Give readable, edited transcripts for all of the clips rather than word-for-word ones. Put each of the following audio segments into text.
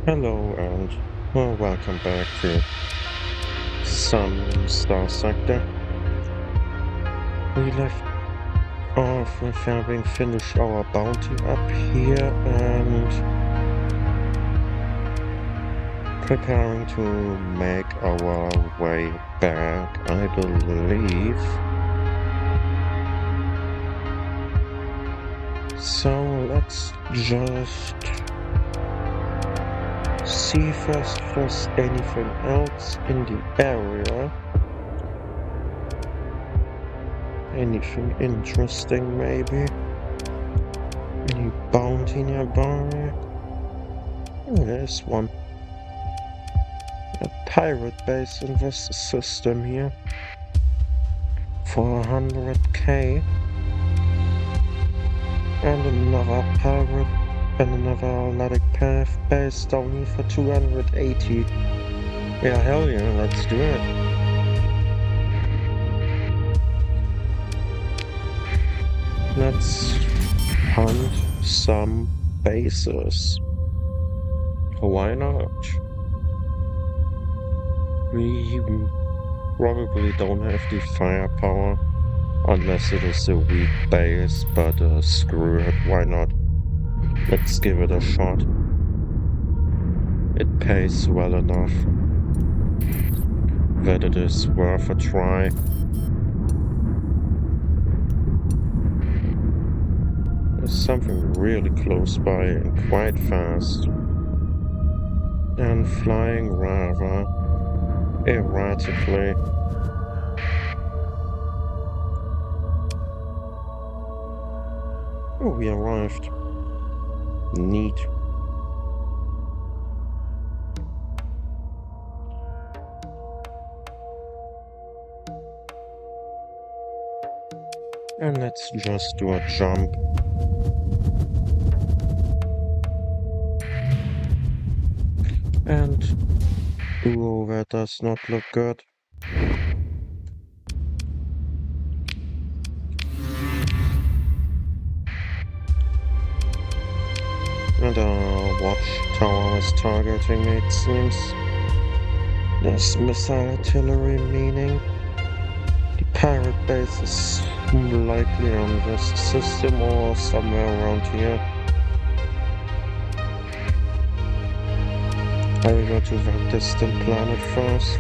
Hello and welcome back to some Star Sector. We left off with having finished our bounty up here and preparing to make our way back, I believe. So let's just see first if there's anything else in the area. Anything interesting, maybe? Any bounty nearby? Oh, there's one. A pirate base in this system here. For 100k. And another pirate and another athletic path base down here for 280. Yeah, hell yeah, let's do it. Let's hunt some bases. Why not? We probably don't have the firepower unless it is a weak base, but screw it, why not? Let's give it a shot. It pays well enough that it is worth a try. There's something really close by and quite fast. And flying rather erratically. Oh, we arrived. Neat. And let's just do a jump. And ooh, that does not look good. And our watchtower is targeting me, it seems. There's missile artillery, meaning the pirate base is likely on this system or somewhere around here. I will go to that distant planet first.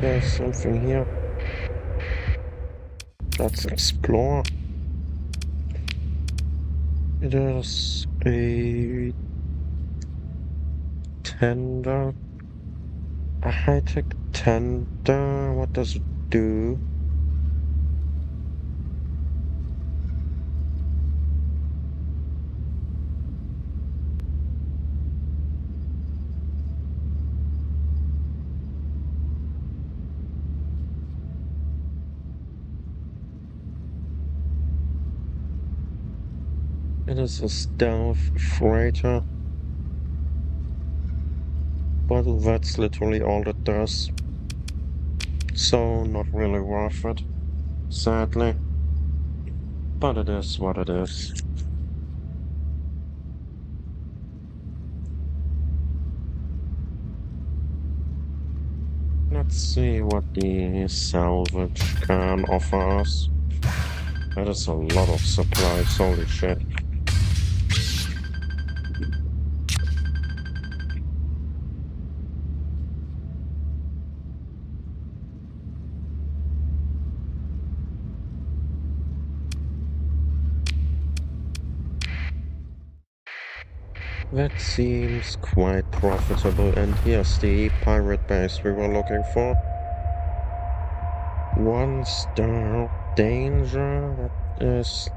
There's something here. Let's explore. It is a tender. A high-tech tender. What does it do? It is a stealth freighter. But that's literally all it does. So, not really worth it. Sadly. But it is what it is. Let's see what the salvage can offer us. That is a lot of supplies, holy shit. That seems quite profitable, and here's the pirate base we were looking for. 1-star danger, that is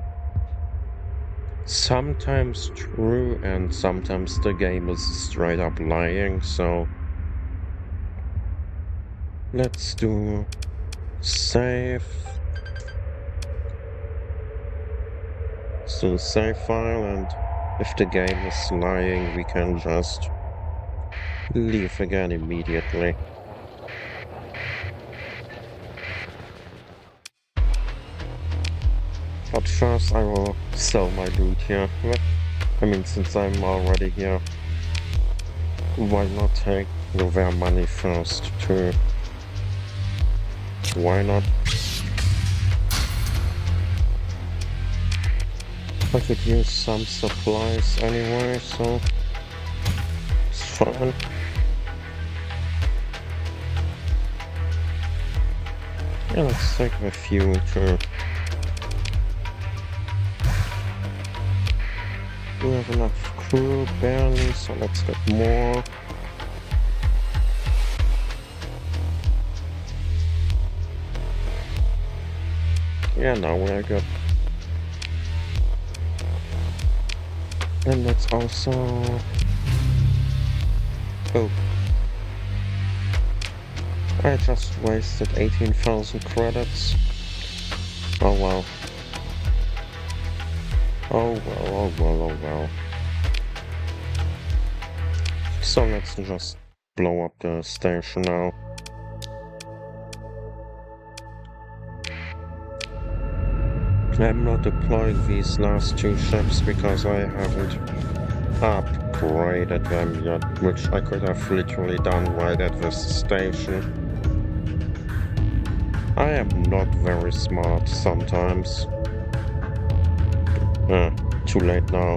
sometimes true and sometimes the game is straight up lying, so let's do Save. So save file, and if the game is lying, we can just leave again immediately. But first I will sell my loot here. I mean, since I'm already here, why not take their money first too? Why not? I could use some supplies anyway, so it's fine. Yeah, let's take the fuel too. We have enough crew, barely, so let's get more. Yeah, now we're good. And let's also... Oh. I just wasted 18,000 credits. Oh well. Oh well, oh well, oh well. So let's just blow up the station now. I'm not deploying these last two ships because I haven't upgraded them yet, which I could have literally done right at this station. I am not very smart sometimes. Too late now.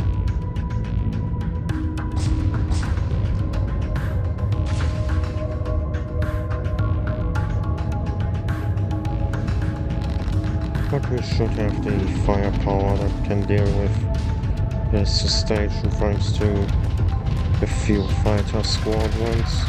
But we should have the firepower that can deal with this station thanks to the few fighter squadrons.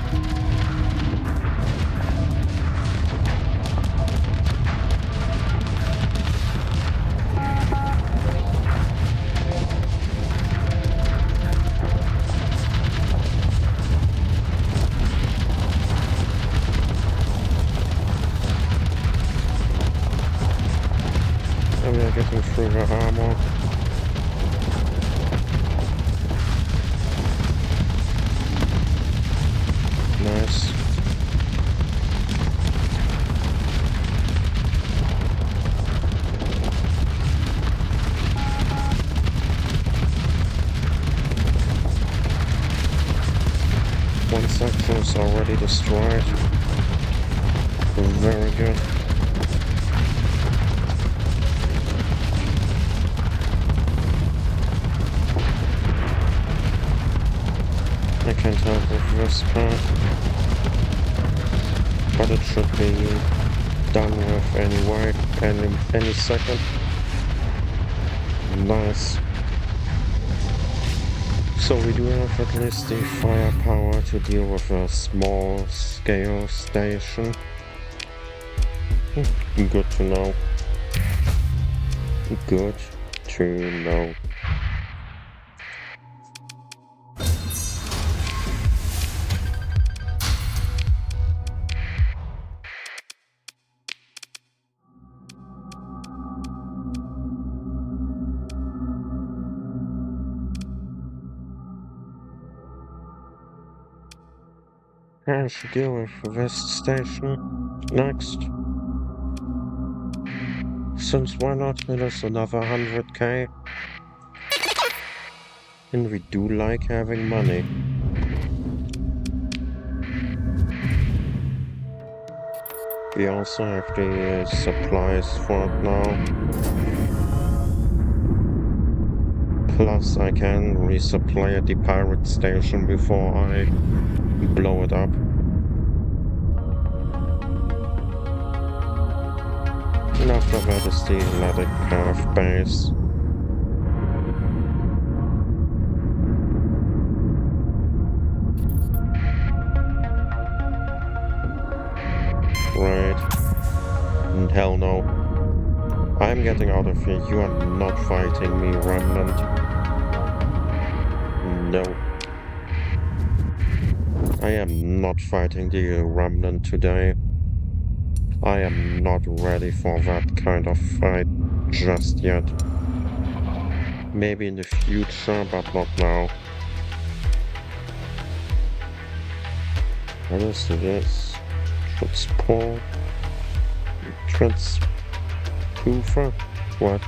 And we are getting through the armor. Nice. One section is already destroyed. Very good. I can't help with this part, but it should be done with anyway, any second. Nice. So we do have at least the firepower to deal with a small scale station. Good to know. Good to know. I should deal with this station next. Since why not? It is another 100k. And we do like having money. We also have the supplies for it now. Plus I can resupply at the pirate station before I blow it up. And after that is the Atlantic Path base. Right. And hell no. I'm getting out of here. You are not fighting me, Remnant. No. I am not fighting the Remnant today. I am not ready for that kind of fight just yet. Maybe in the future, but not now. What is this? Transport? Transpufer? What?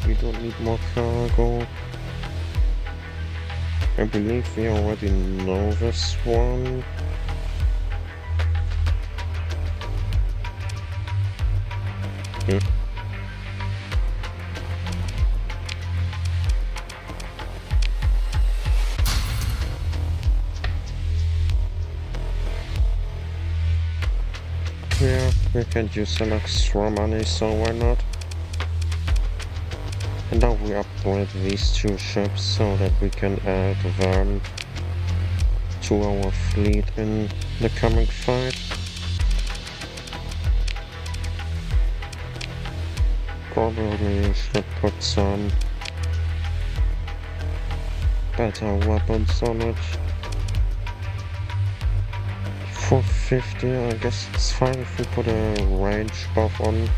We don't need more cargo. I believe we already know this one. Hmm. Yeah, we can use some extra money, so why not? And now we upgrade these two ships so that we can add them to our fleet in the coming fight. Probably should put some better weapons on it. 450, I guess it's fine if we put a range buff on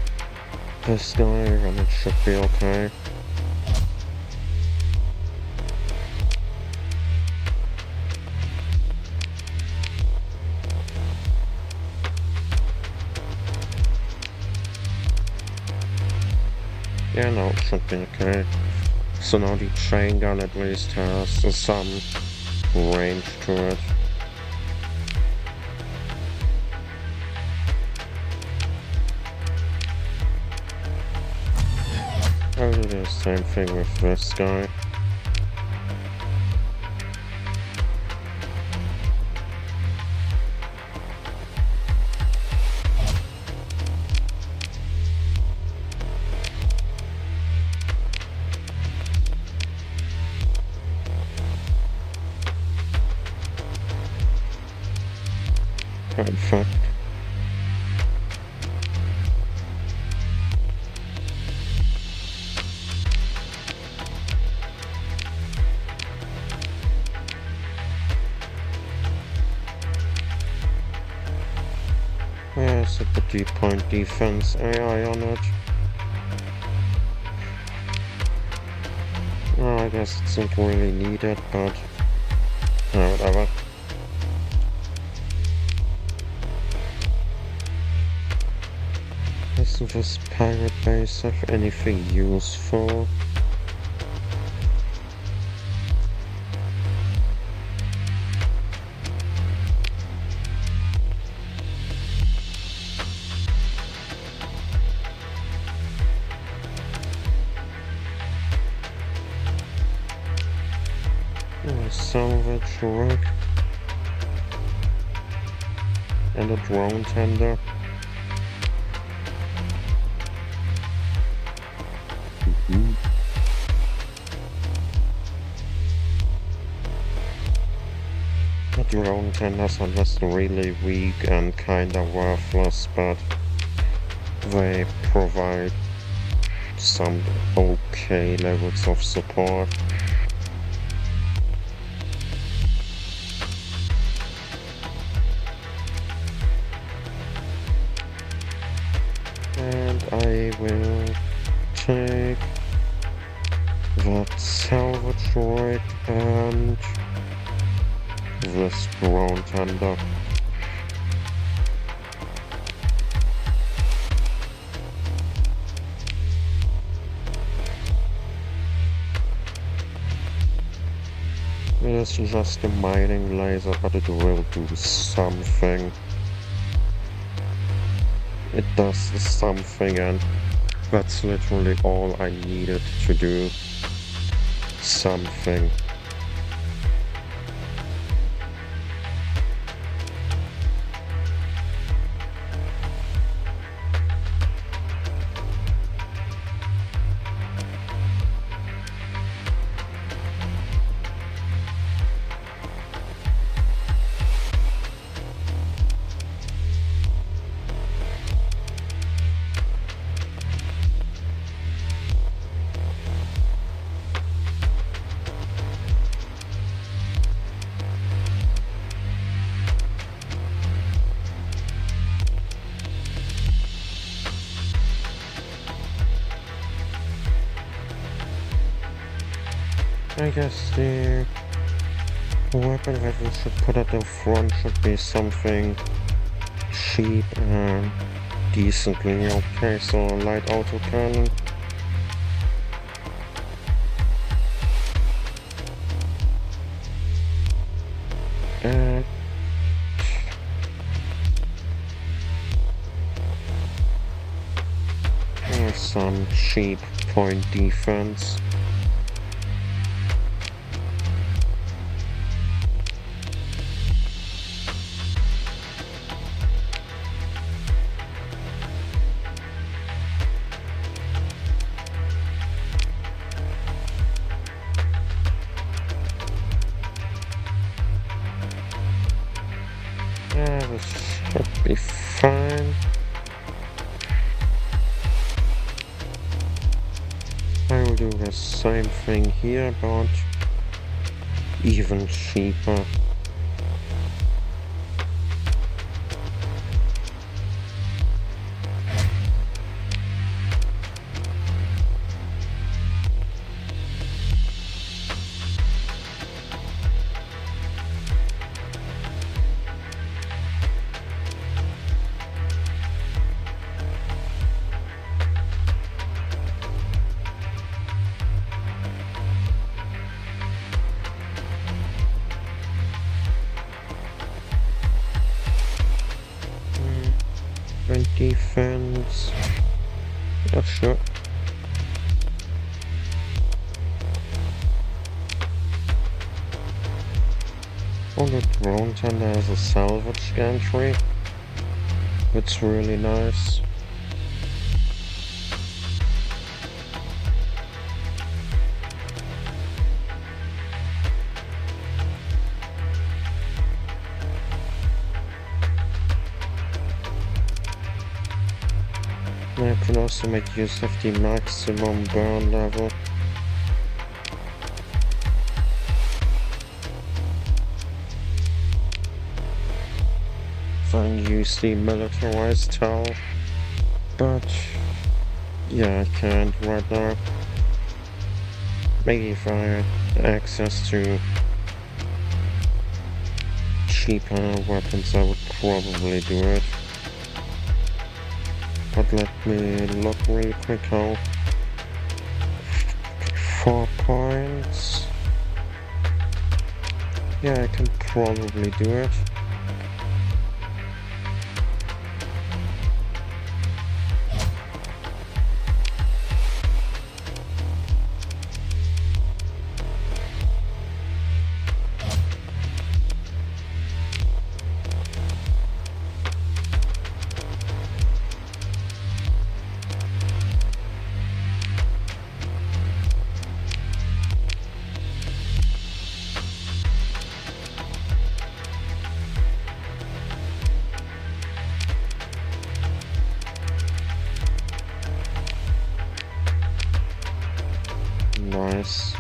this guy and it should be okay. Yeah, no, it should be okay. So now the chain gun at least has some range to it. I'll do the same thing with this guy. Perfect. Yes, a deep point defense AI on it. Oh, I guess it's not really needed, but whatever. Does this pirate base have anything useful? Salvage rig and a drone tender. The drone tenders are just really weak and kinda worthless, but they provide some okay levels of support. And I will take that salvage rig and this drone tender. It is just a mining laser, but it will do something. It does something, and that's literally all I needed to do. Something. I guess the weapon that we should put at the front should be something cheap and decently okay, so a light autocannon. And some cheap point defense. Yeah, this should be fine. I will do the same thing here, but even cheaper. And defense. Not sure. Oh, the drone tender has a salvage gantry. It's really nice. I can also make use of the maximum burn level. If I use the militarized tower, but yeah, I can't right now. Maybe if I had access to cheaper weapons, I would probably do it. But let me look really quick how 4 points. Yeah, I can probably do it. Nice.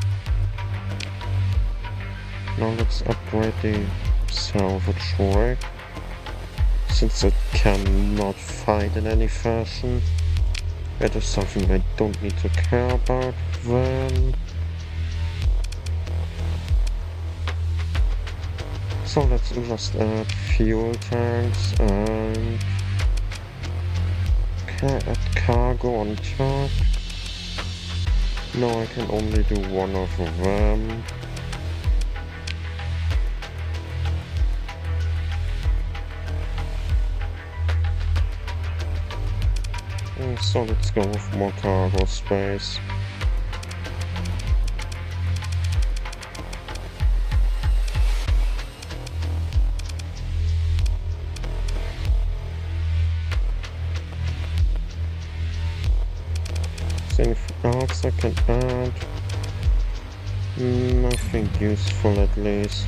Now let's upgrade the salvage rack. Since it cannot fight in any fashion, that is something I don't need to care about then. So let's just add fuel tanks and add cargo on top. No, I can only do one of them. So let's go with more cargo space. Anything else I can add? Nothing useful at least.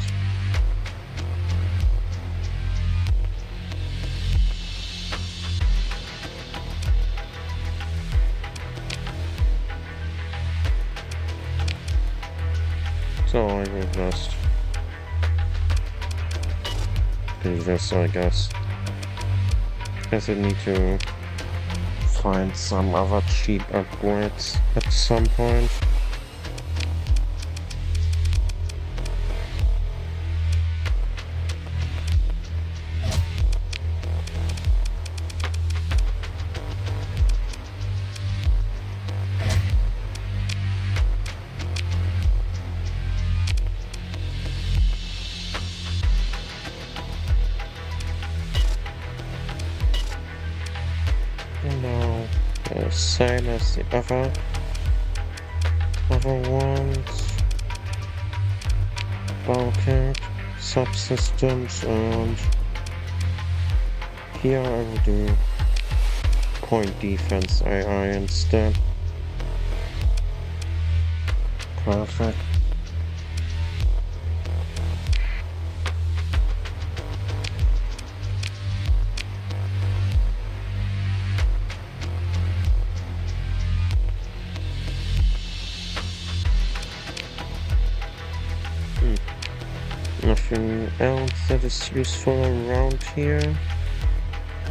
So I will just do this, I guess. Guess I need to find some other cheap upgrades at some point. Same as the other ones. Bulkhead, subsystems, and here I will do point defense AI instead. Perfect. Nothing else that is useful around here.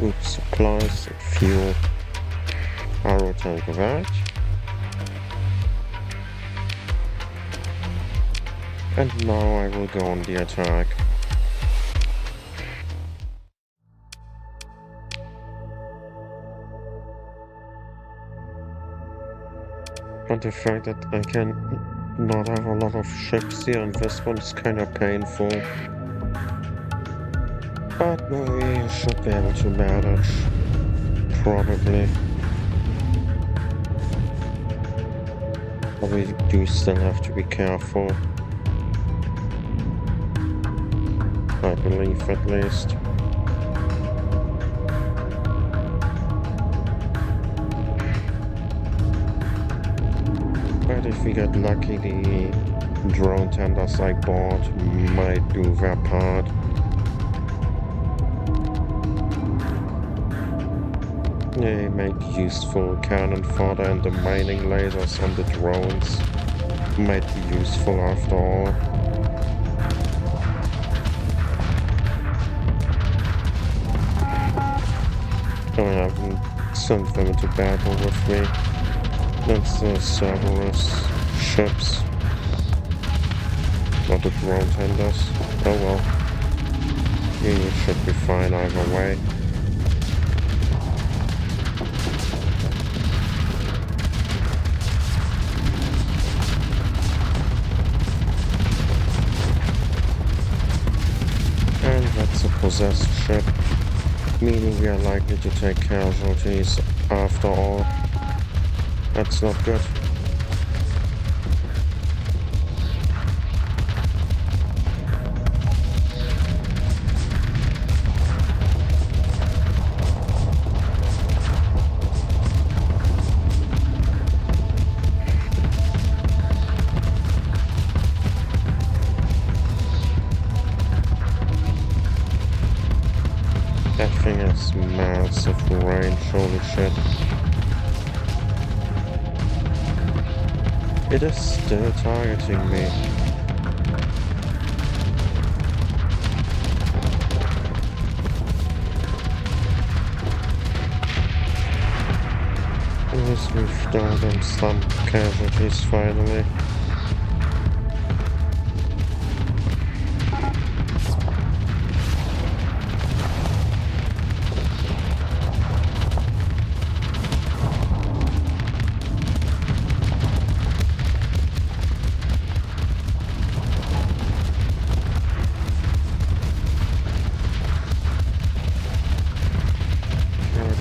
Oops, supplies and fuel. I will take that. And now I will go on the attack. And the fact that I can not have a lot of ships here, and this one is kind of painful. But we should be able to manage. Probably. But we do still have to be careful. I believe at least. But if we get lucky, the drone tenders I bought might do their part. They make useful cannon fodder, and the mining lasers on the drones might be useful after all. I haven't sent them into battle with me. That's the Cerberus ships. Not the drone tenders. Oh well. You should be fine either way. And that's a possessed ship, meaning we are likely to take casualties after all. That's not good. That thing has massive range, holy shit. It is still targeting me. At least we've done them some casualties finally.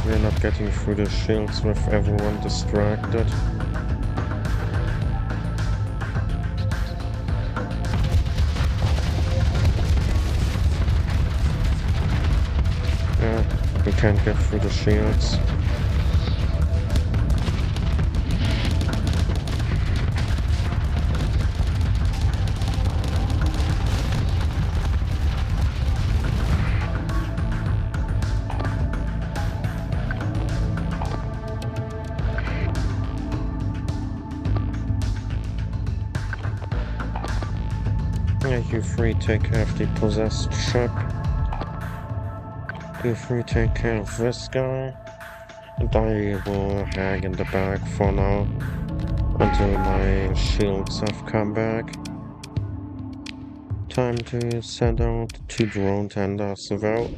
We're not getting through the shields with everyone distracted. We can't get through the shields. You three take care of the possessed ship. You three take care of this guy. And I will hang in the back for now until my shields have come back. Time to send out 2 drone tenders though.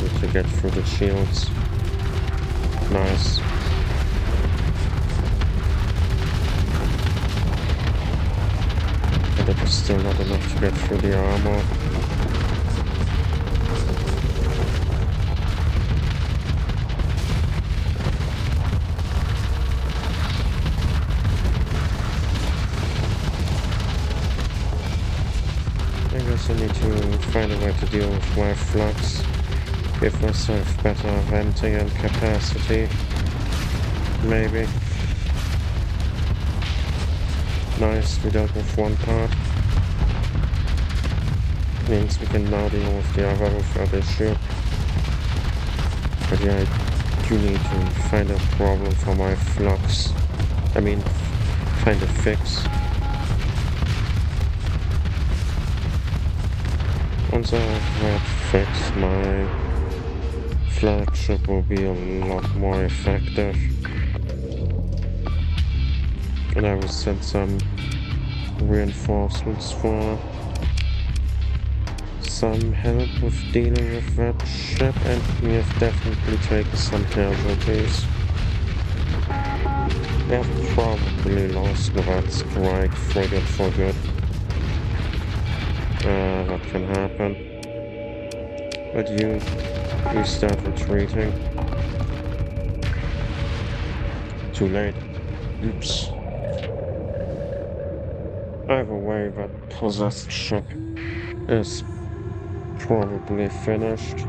able to get through the shields. Nice. But it was still not enough to get through the armor. I guess I need to find a way to deal with my flux. Give myself better venting and capacity. Maybe. Nice, we dealt with one part. Means we can now deal with the other without issue. But yeah, I do need to find a problem for my flux. I mean, find a fix. Once I have that fixed, my flagship will be a lot more effective. And I will send some reinforcements for some help with dealing with that ship, and we have definitely taken some casualties. We have probably lost that strike frigate for good. That can happen. But you start retreating. Too late. Oops. Either way, that possessed ship is probably finished.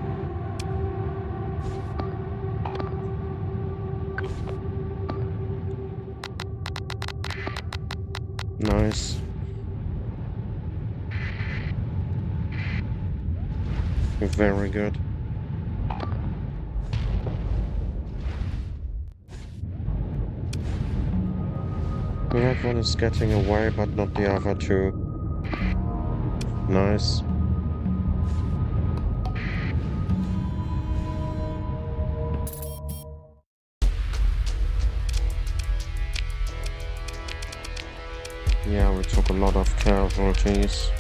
Nice. Very good. That one is getting away, but not the other two. Nice. Yeah, we took a lot of casualties,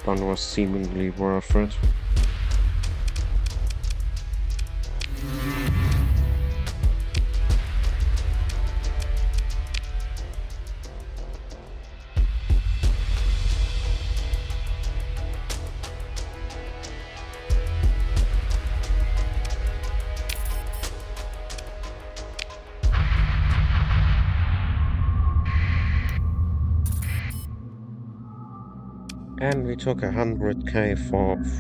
but was seemingly worth it. And we took 100k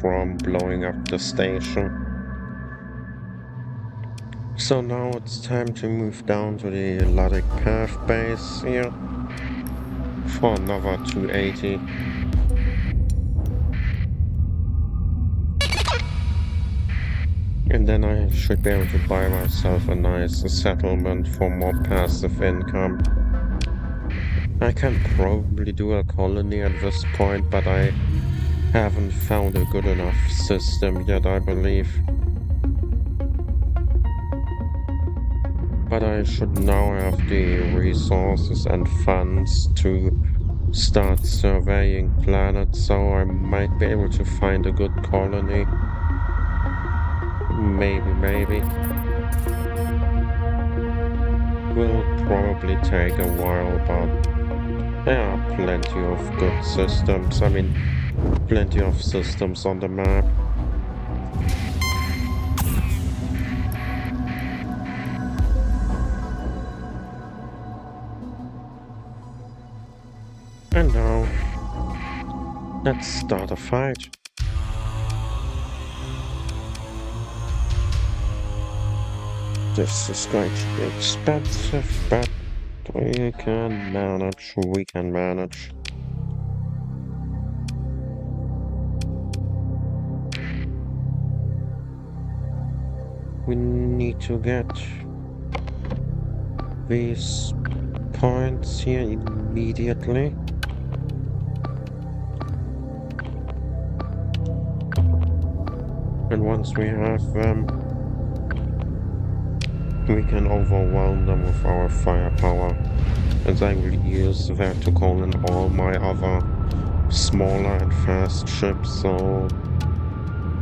from blowing up the station. So now it's time to move down to the Luddic Path base here for another 280. And then I should be able to buy myself a nice settlement for more passive income. I can probably do a colony at this point, but I haven't found a good enough system yet, I believe. But I should now have the resources and funds to start surveying planets, so I might be able to find a good colony. Maybe. Will probably take a while, but there are plenty of good systems. I mean, plenty of systems on the map. And now, let's start a fight. This is going to be expensive, but we can manage. We need to get these points here immediately. And once we have them, we can overwhelm them with our firepower, and I will use that to call in all my other smaller and fast ships, so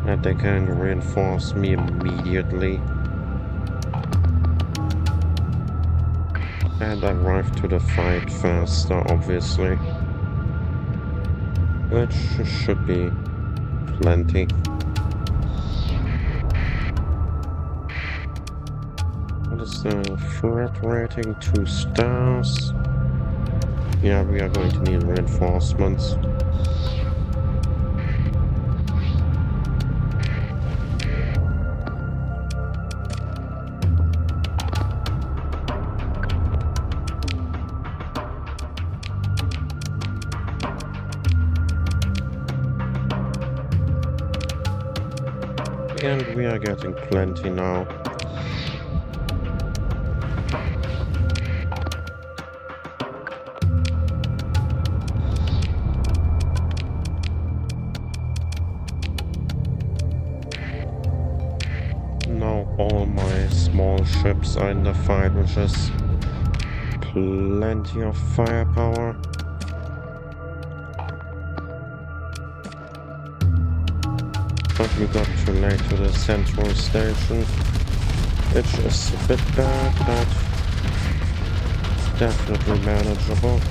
that they can reinforce me immediately and arrive to the fight faster, obviously, which should be plenty. What is the threat rating? 2 stars. Yeah, we are going to need reinforcements. And we are getting plenty now. Now all my small ships are in the fight, which is plenty of firepower. But we got too late to the central station, which is a bit bad, but definitely manageable.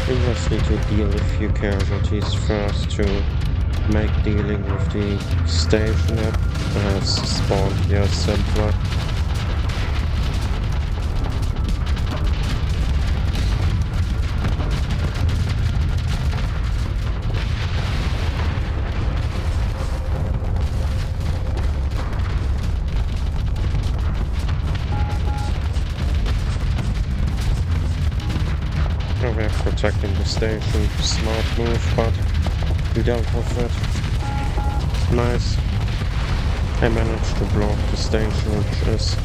We just need to deal a few casualties first to make dealing with the station that has spawned here simpler. We're protecting the station, smart move, but we dealt with it. Nice. I managed to block the station, which is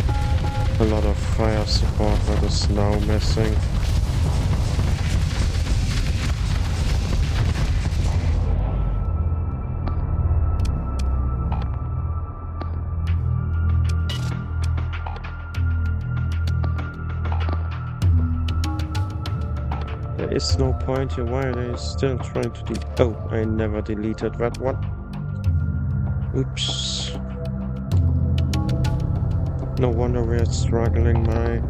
a lot of fire support that is now missing. There is no point here. Why are they still trying to Oh, I never deleted that one. Oops. No wonder we're struggling. My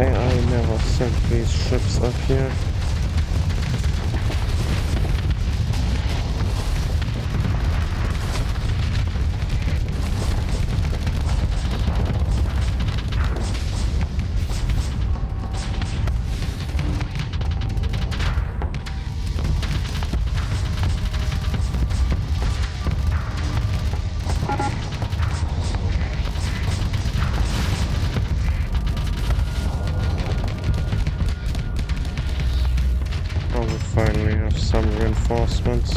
AI never sent these ships up here. Finally have some reinforcements.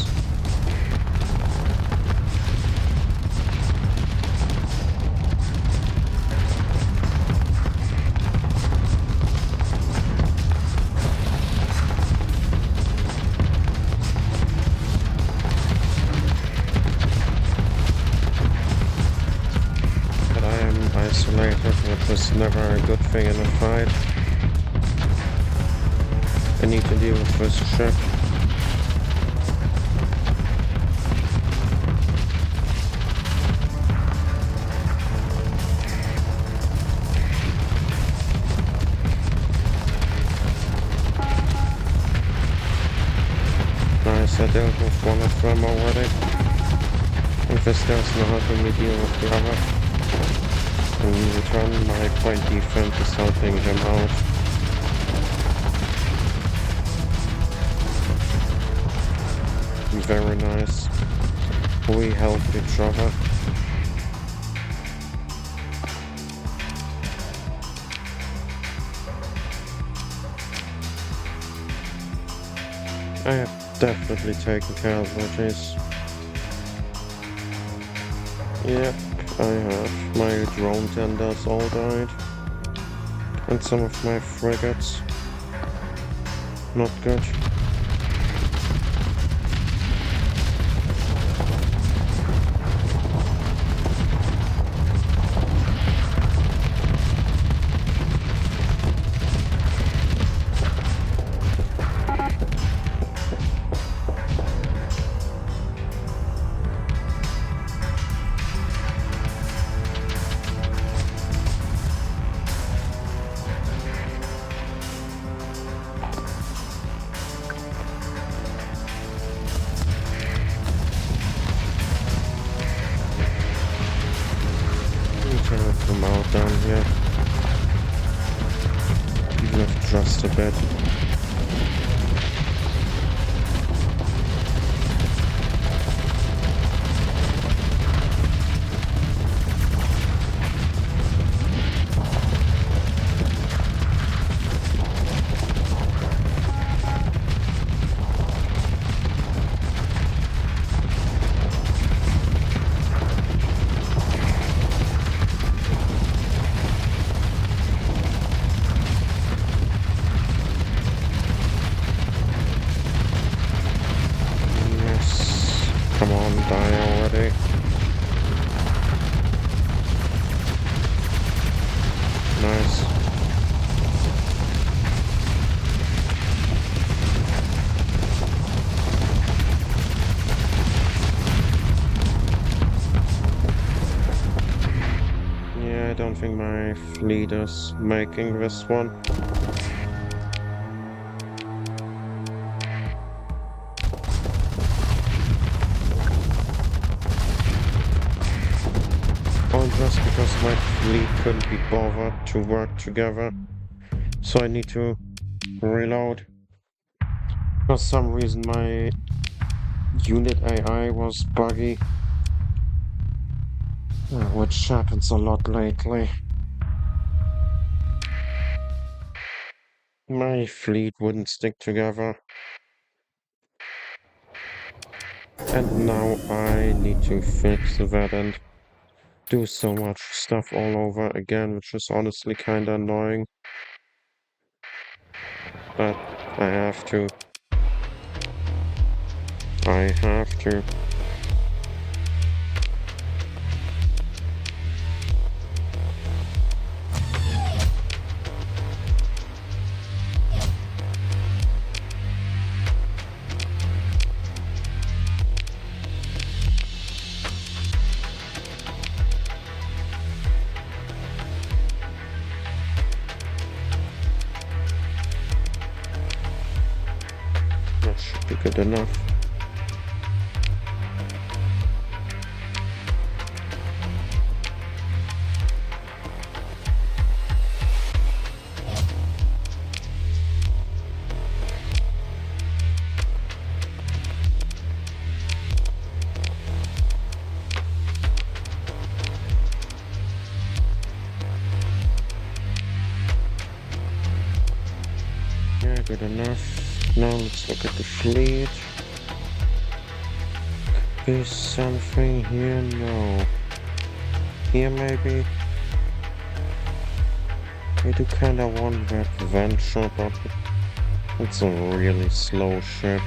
But I am isolated, which is never a good thing in a fight. I need to deal with this ship. Nice, I dealt with one of them already. And this guy's not helping me deal with the other. In return, my point defense is helping him out. Very nice. We help each other. I have definitely taken casualties. Yep, I have. My drone tenders all died. And some of my frigates. Not good. just a bit. Yes. Come on, die already. Nice. Yeah, I don't think my fleet is making this one. Or just because my fleet couldn't be bothered to work together. So I need to reload. For some reason my unit AI was buggy, which happens a lot lately. My fleet wouldn't stick together. And now I need to fix that and do so much stuff all over again, which is honestly kinda annoying. But I have to. I have to. That should be good enough. Yeah, good enough. Now let's look at the fleet. Is something here? No. Here maybe? I do kinda want that venture, but it's a really slow ship.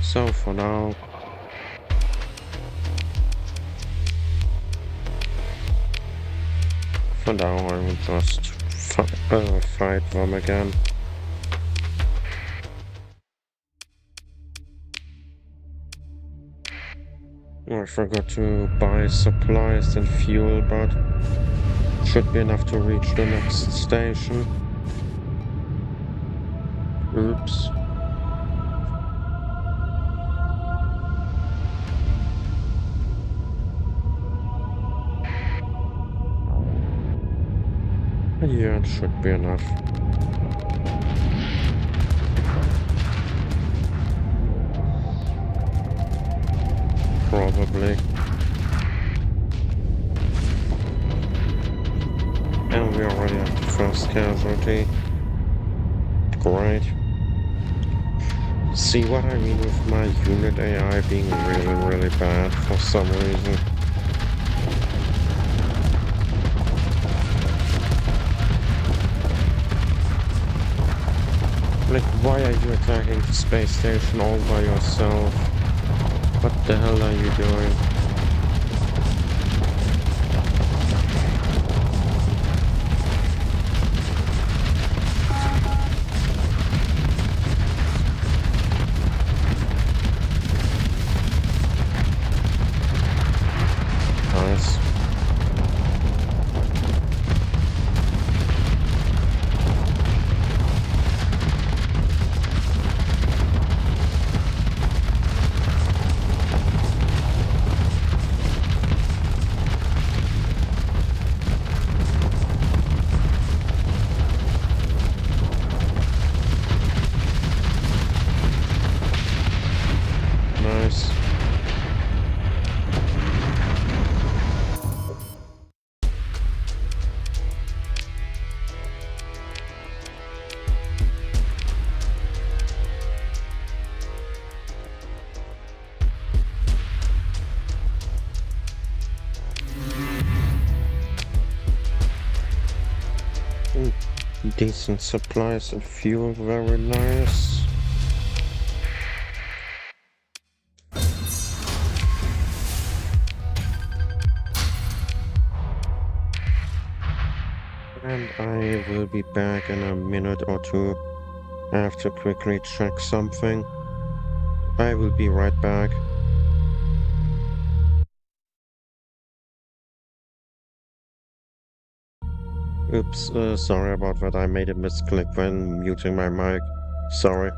So for now, I will just fight them again. I forgot to buy supplies and fuel, but should be enough to reach the next station. Oops. Yeah, it should be enough. Probably. And we already have the first casualty. Great. See what I mean with my unit AI being really bad for some reason. Like, why are you attacking the space station all by yourself? What the hell are you doing? Nice. Decent supplies and fuel, very nice. And I will be back in a minute or two. I have to quickly check something. I will be right back. Oops, sorry about that. I made a misclick when muting my mic. Sorry.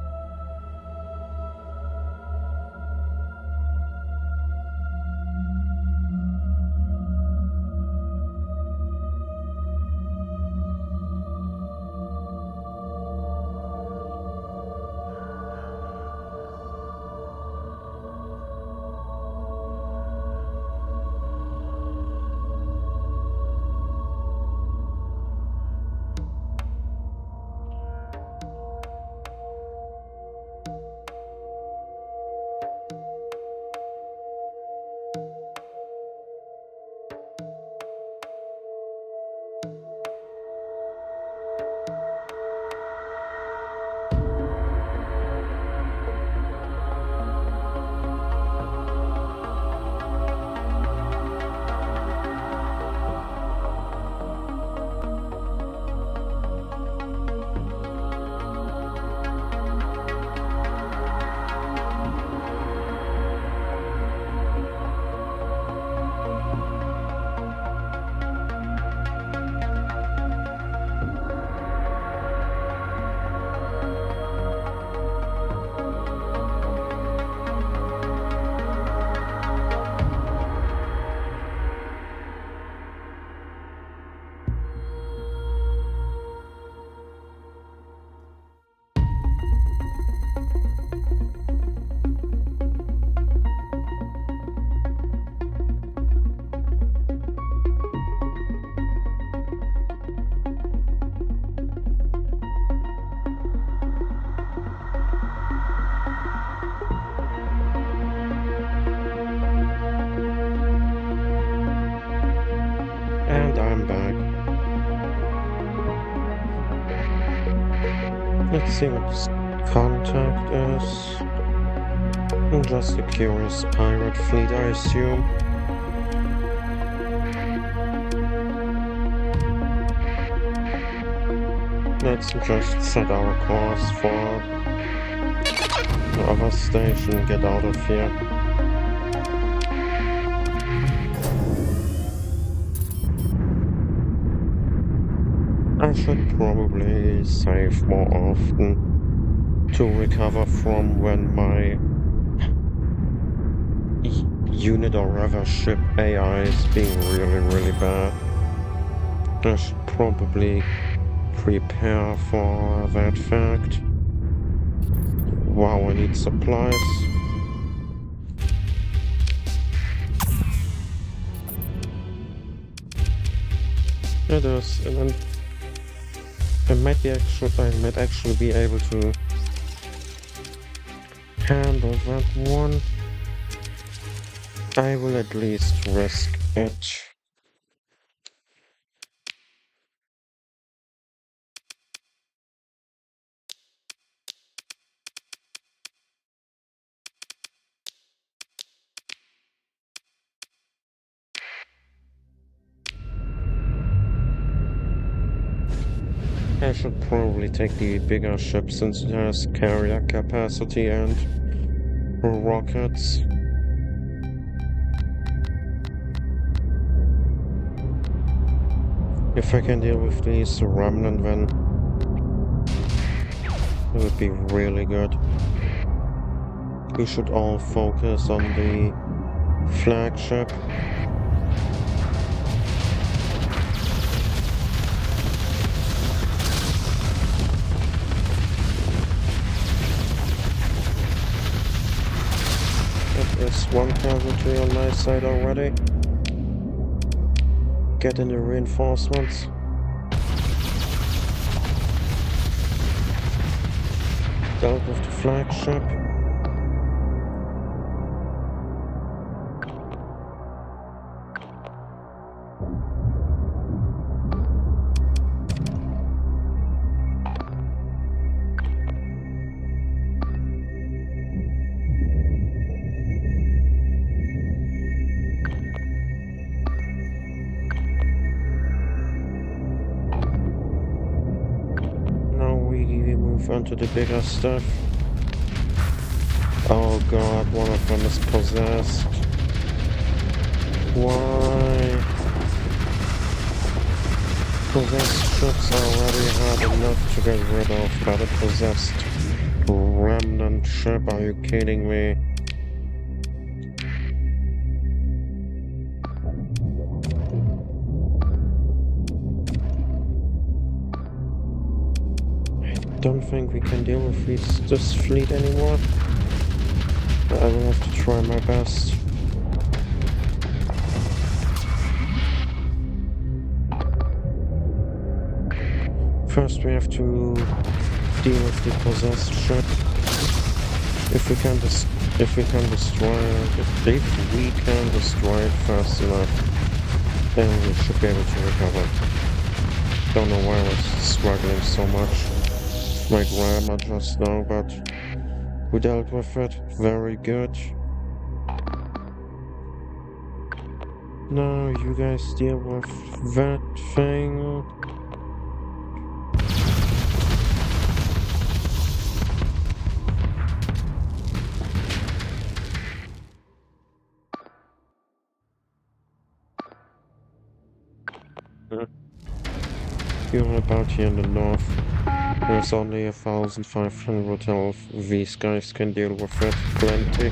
And I'm back. Let's see what this contact is. Just a curious pirate fleet, I assume. Let's just set our course for the other station, get out of here. I should probably save more often to recover from when my unit or rather ship AI is being really bad. I should probably prepare for that fact. Wow, I need supplies. It is, and then I might actually be able to handle that one. I will at least risk it. I should probably take the bigger ship since it has carrier capacity and rockets. If I can deal with these remnant, then it would be really good. We should all focus on the flagship. That is one casualty on my side already. Get in the reinforcements. Dealt with the flagship. move on to the bigger stuff. Oh god, one of them is possessed. Why? Possessed ships are already hard enough to get rid of, but a possessed remnant ship, are you kidding me? I don't think we can deal with this fleet anymore. I will have to try my best. First we have to deal with the possessed ship. If we can destroy it fast enough, then we should be able to recover. Don't know why I was struggling so much. My grammar just now, but we dealt with it very good. Now you guys deal with that thing. You're about here in the north. There's only 1,500 health. These guys can deal with it plenty.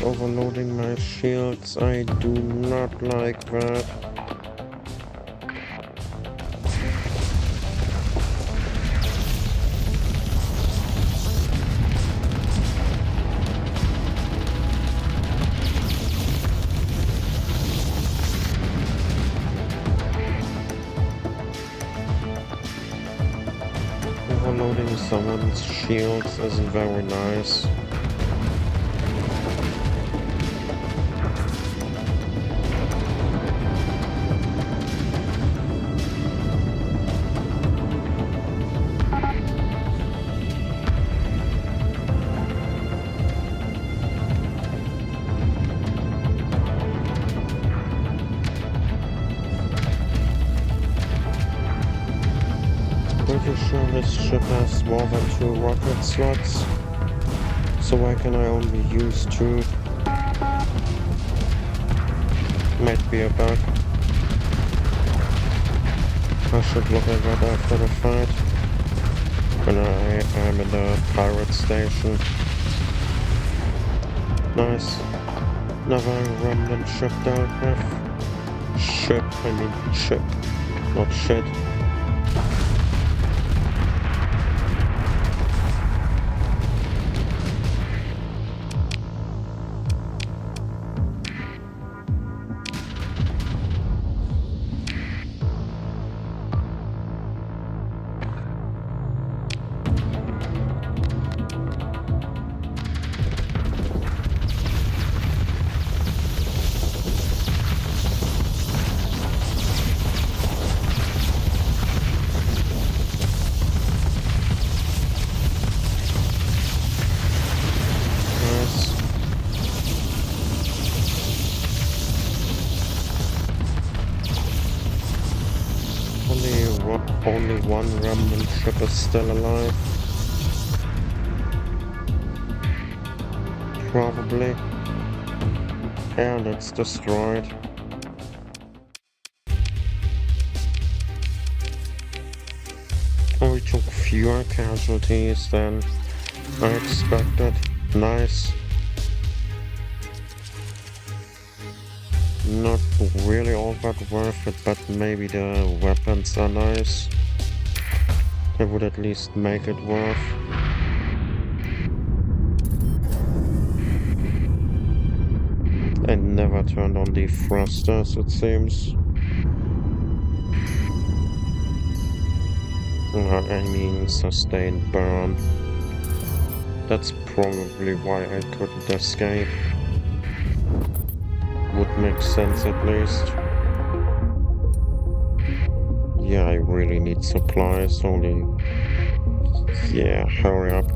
Overloading my shields, I do not like that. Overloading someone's shields isn't very nice. Pretty sure this ship has more than 2 rocket slots, so why can I only use 2? Might be a bug. I should look at that after the fight, when I'm in the pirate station. Nice. Another remnant ship dealt with. Ship, not shit. Only one remnant ship is still alive. Probably. And it's destroyed. Oh, we took fewer casualties than I expected. Nice. Not really all that worth it, but maybe the weapons are nice. They would at least make it worth. I never turned on the thrusters, it seems. I mean, sustained burn. That's probably why I couldn't escape. Would make sense at least. Yeah, I really need supplies, only... Yeah, hurry up.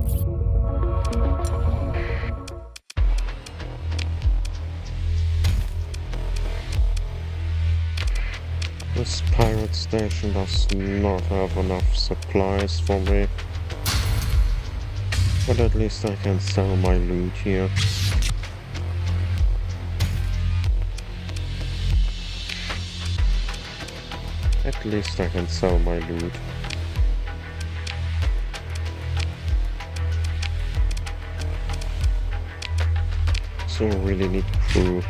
This pirate station does not have enough supplies for me. But at least I can sell my loot here. At least I can sell my loot. So I really need crew.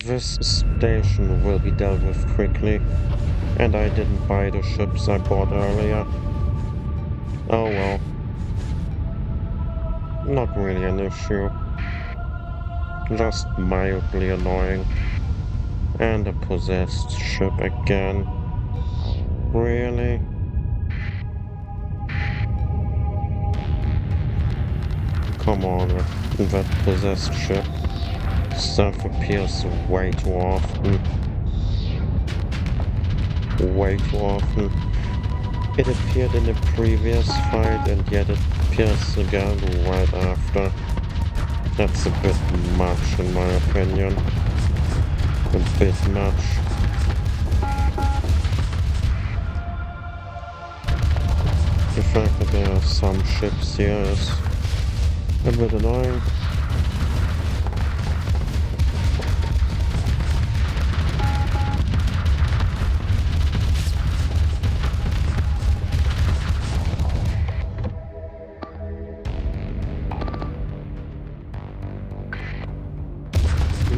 This station will be dealt with quickly, and I didn't buy the ships I bought earlier. Oh well. Not really an issue. Just mildly annoying. And a possessed ship again. Really? Come on, that possessed ship. Stuff appears way too often. Way too often. It appeared in the previous fight and yet it appears again right after. That's a bit much in my opinion. A bit much. The fact that there are some ships here is a bit annoying.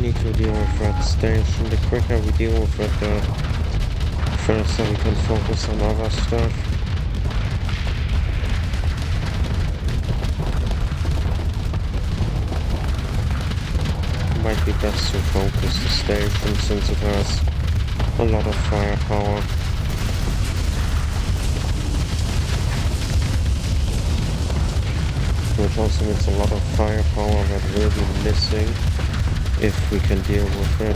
To deal with that station. The quicker we deal with it, the faster we can focus on other stuff. Might be best to focus the station since it has a lot of firepower. Which also means a lot of firepower that will be missing if we can deal with it.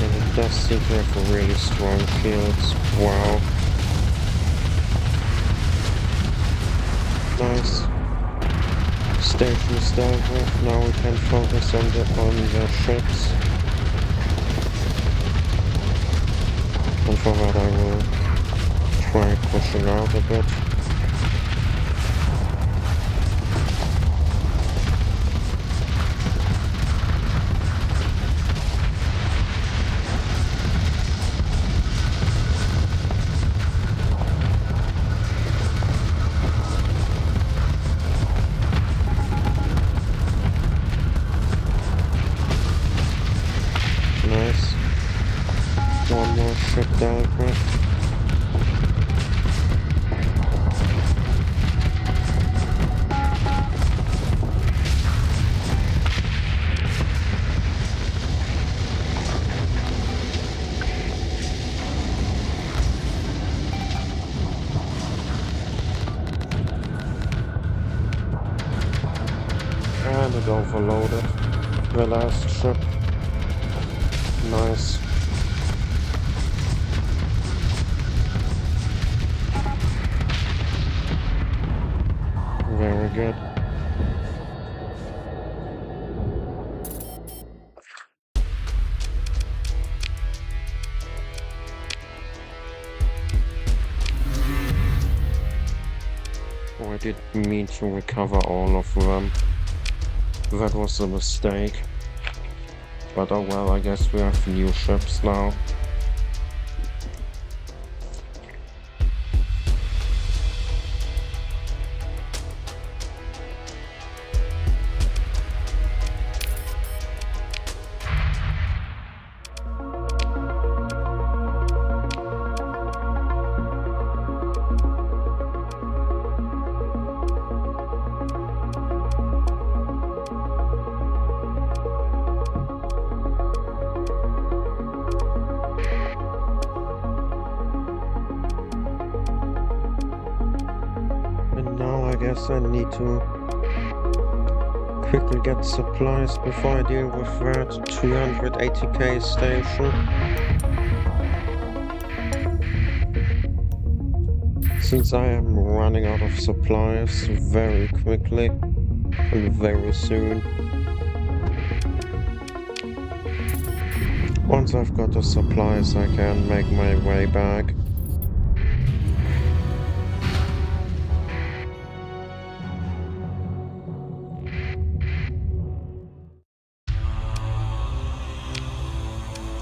And it does seem to have really strong shields. Wow. Nice. Station is dealt with. Now we can focus on the ships. And for that I will try pushing out a bit. Nice. One more ship dealt with. And it overloaded the last ship. Nice. Very good. I didn't mean to recover all of them. That was a mistake. But oh well, I guess we have new ships now. I guess I need to quickly get supplies before I deal with that 280k station. Since I am running out of supplies very quickly and very soon. Once I've got the supplies, I can make my way back.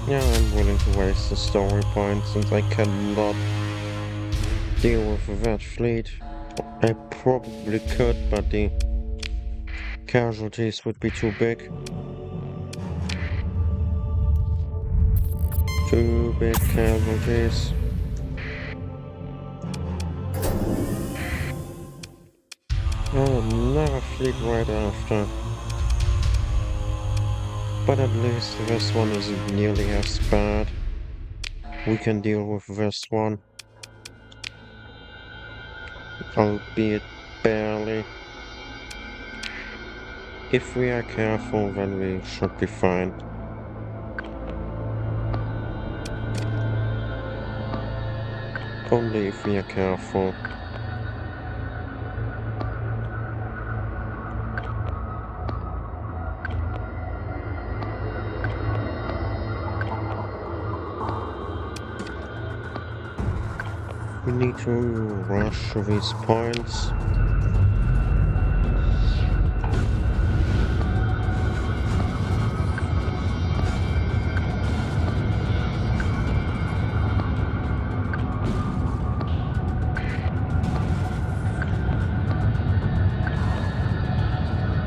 Yeah, I'm willing to waste the story point since I cannot deal with that fleet. I probably could, but the casualties would be too big. Too big casualties. Oh, another fleet right after. But at least this one isn't nearly as bad. We can deal with this one. Albeit barely. If we are careful, then we should be fine. Only if we are careful. We need to rush these points.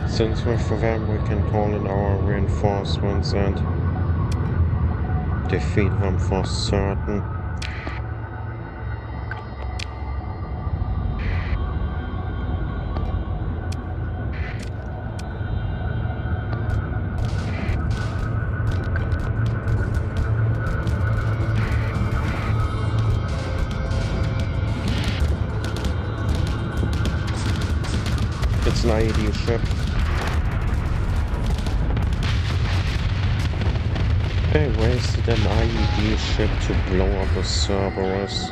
Since with them we can call in our reinforcements and defeat them for certain. It's an IED ship. I wasted an IED ship to blow up a Cerberus.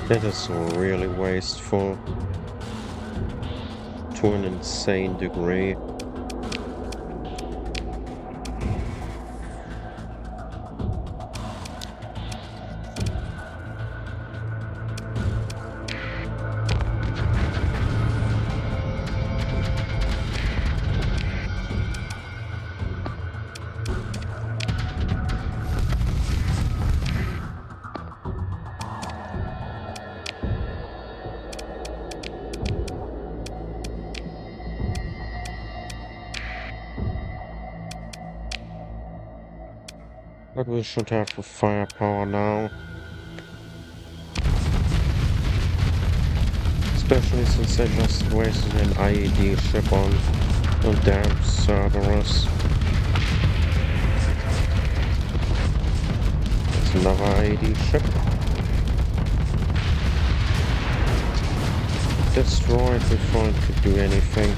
That is really wasteful. To an insane degree. But we should have the firepower now. Especially since I just wasted an IED ship on a damn Cerberus. It's another IED ship. Destroyed before it could do anything.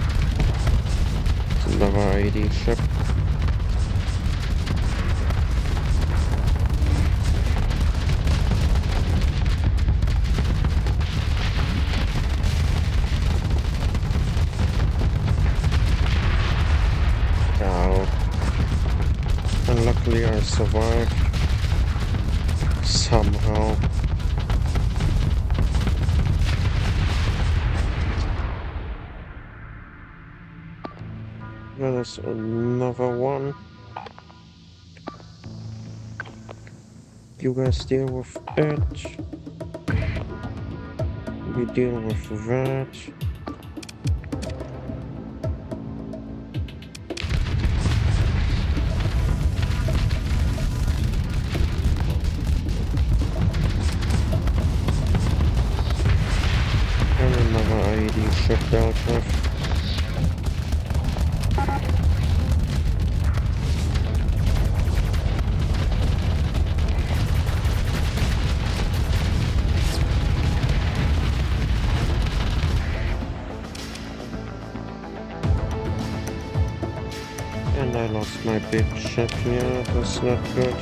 It's another IED ship. And luckily I survived. Somehow. There's another one. You guys deal with it. We deal with that. And another IED ship dealt with. And I lost my big ship here, that's not good.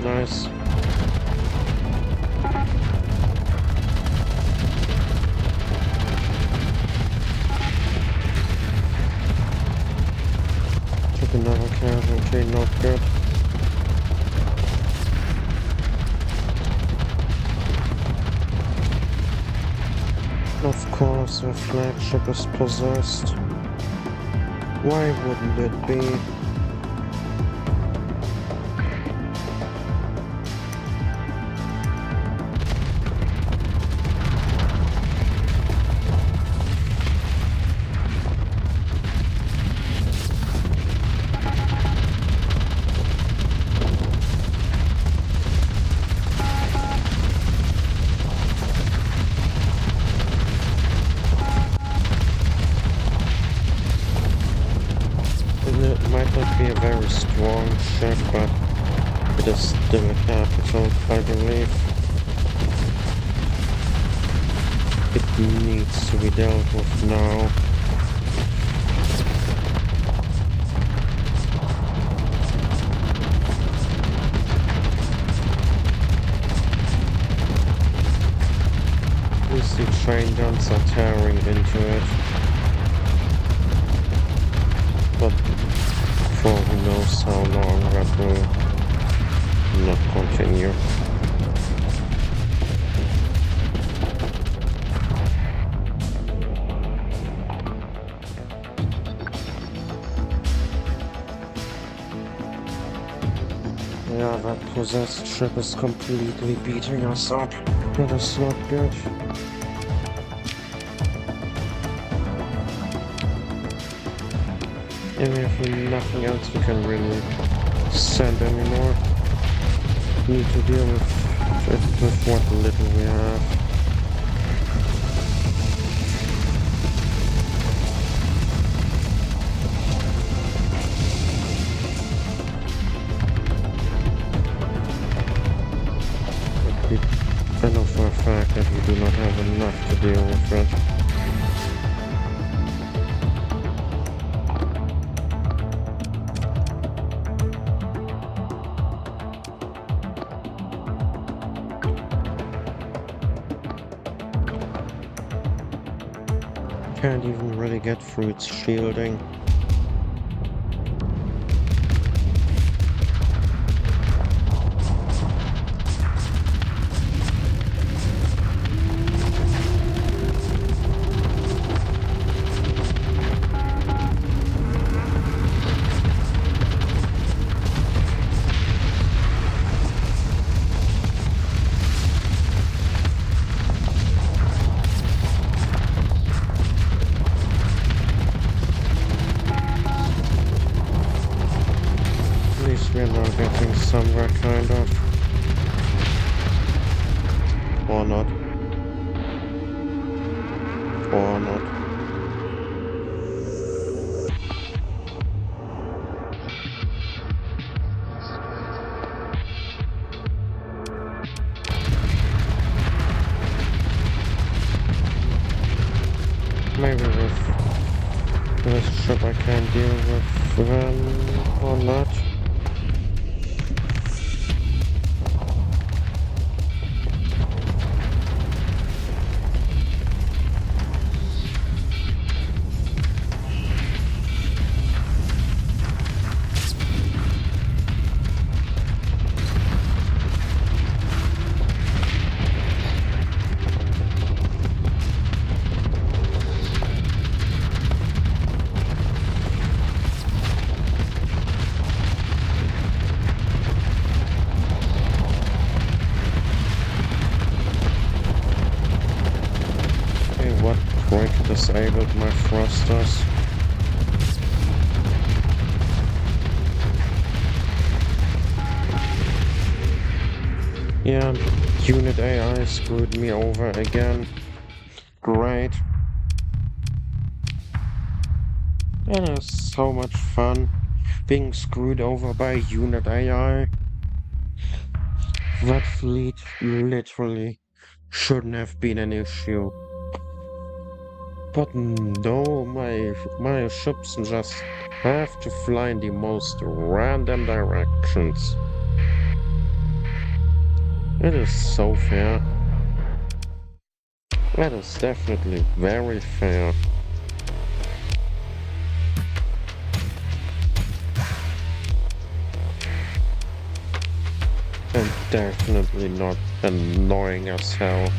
Nice. Took another casualty, not good. Of course, the flagship is possessed. Why wouldn't it be? It might not be a very strong ship, but it is still a capital, I believe. It needs to be dealt with now. At least the train guns are tearing into it. But for who knows how long that will not continue. Yeah, that possessed ship is completely beating us up. That is not good. And we have nothing else we can really send anymore. Need to deal with what little we have. I know for a fact that we do not have enough to deal with it. Can't even really get through its shielding. We're now getting somewhere, kind of. Or not. Or not. Maybe with this ship I can deal with them or not. Yeah, unit AI screwed me over again. Great. It is so much fun being screwed over by unit AI. That fleet literally shouldn't have been an issue. But no, my ships just have to fly in the most random directions. It is so fair. That is definitely very fair. And definitely not annoying as hell.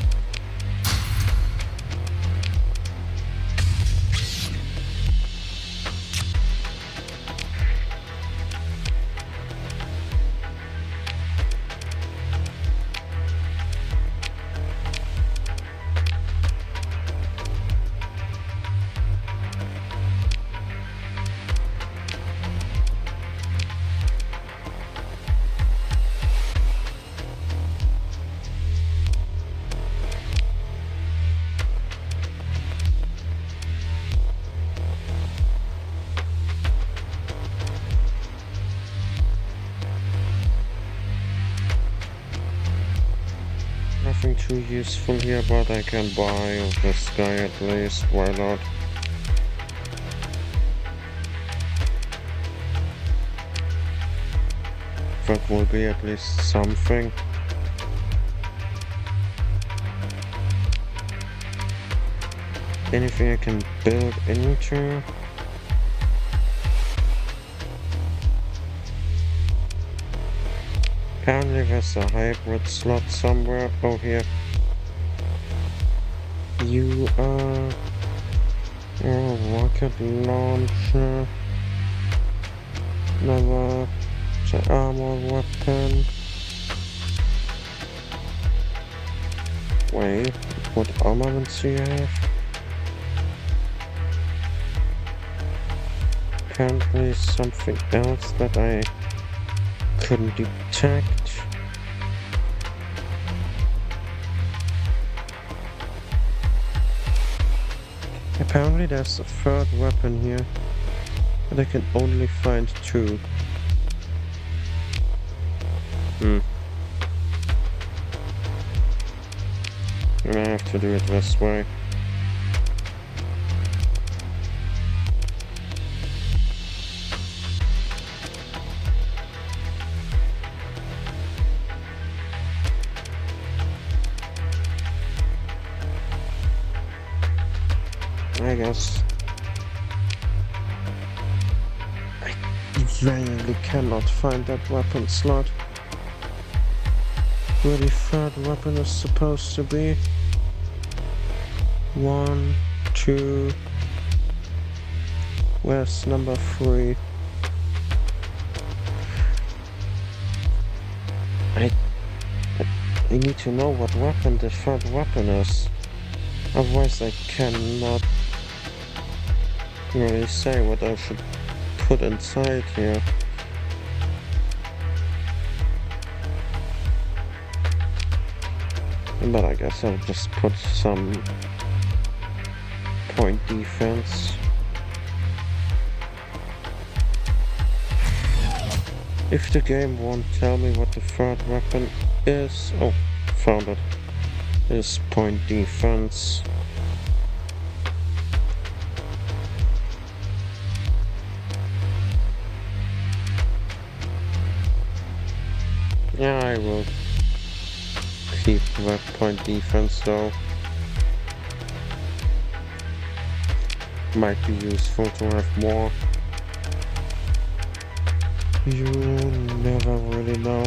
Nothing too useful here, but I can buy this guy at least. Why not? That will be at least something. Anything I can build into? Apparently there's a hybrid slot somewhere. Oh, here. You are a rocket launcher. Another armor weapon. Wait, what armaments do you have? Apparently something else that I couldn't detect. Apparently there's a third weapon here, but I can only find two. I have to do it this way. I guess I really cannot find that weapon slot. Where the third weapon is supposed to be. 1, 2. Where's number 3? I need to know what weapon the third weapon is. Otherwise I cannot really say what I should put inside here. But I guess I'll just put some point defense. If the game won't tell me what the third weapon is... Oh, found it. Is point defense. Yeah, I will keep that point defense though. Might be useful to have more. You never really know.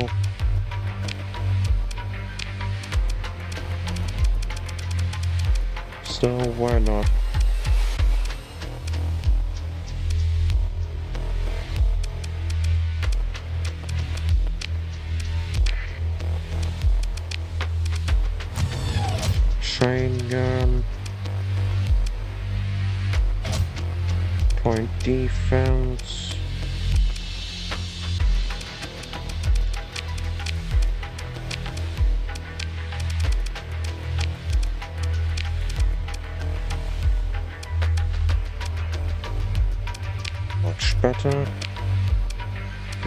So why not? Chain gun. Point defense.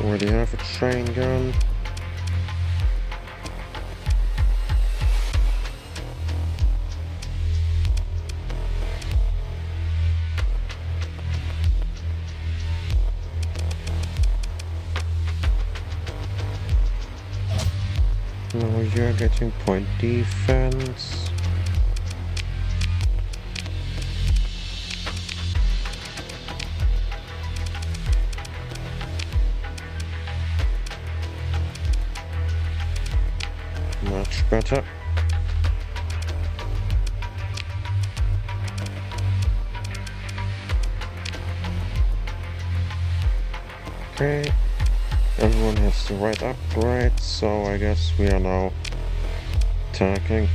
Already have a train gun. Now you're getting point defense. Much better. Okay. Everyone has the right upgrade, so I guess we are now attacking.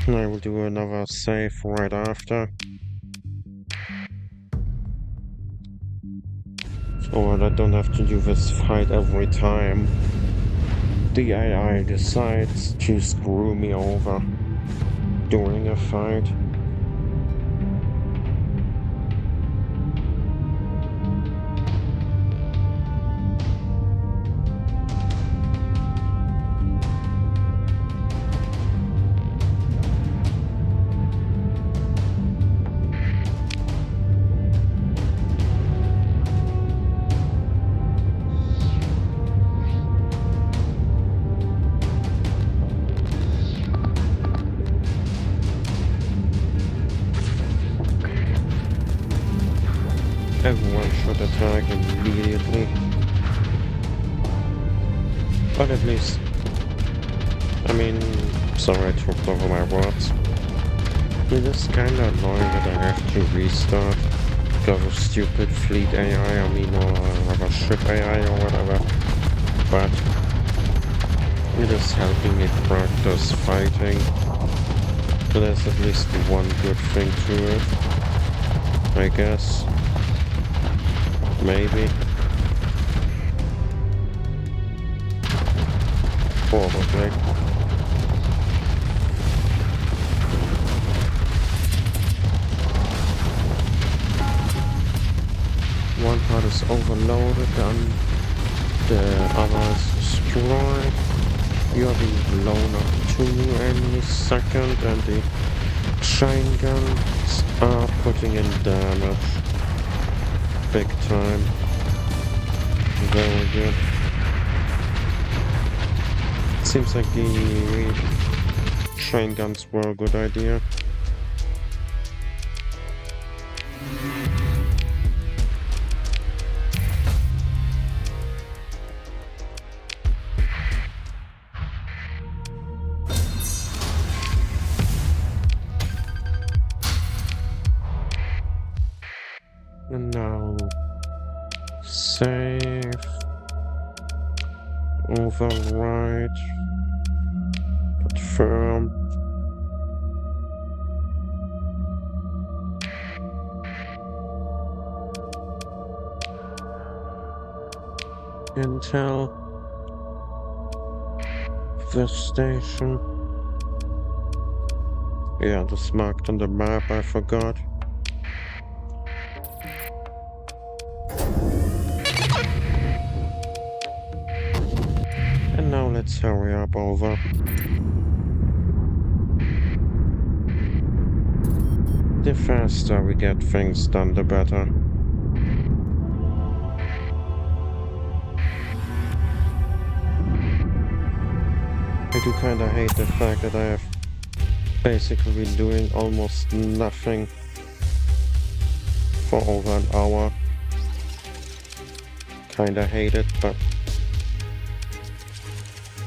And I will do another save right after. So that I don't have to do this fight every time the AI decides to screw me over during a fight. Everyone should attack immediately. But at least, I mean, sorry I tripped over my words. It is kinda annoying that I have to restart because of stupid fleet AI, or whatever, ship AI or whatever. But it is helping me practice fighting. So there's at least one good thing to it, I guess. Maybe. Probably. One part is overloaded and the other is destroyed. You're being blown up to any second and the chain guns are putting in damage. Big time. Very good. Seems like the chain guns were a good idea. And now save, override, confirm. Intel, the station. Yeah, that's marked on the map, I forgot. And now let's hurry up over. The faster we get things done, the better. I do kinda hate the fact that I have basically been doing almost nothing for over an hour. Kinda hate it, but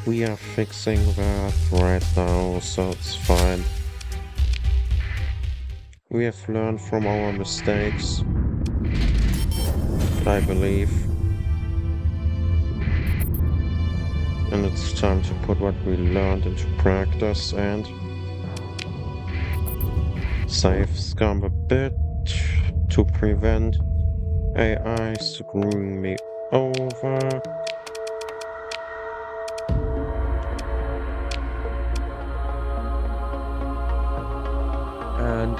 we are fixing that right now, so it's fine. We have learned from our mistakes, I believe. And it's time to put what we learned into practice and save scum a bit to prevent AI screwing me over. And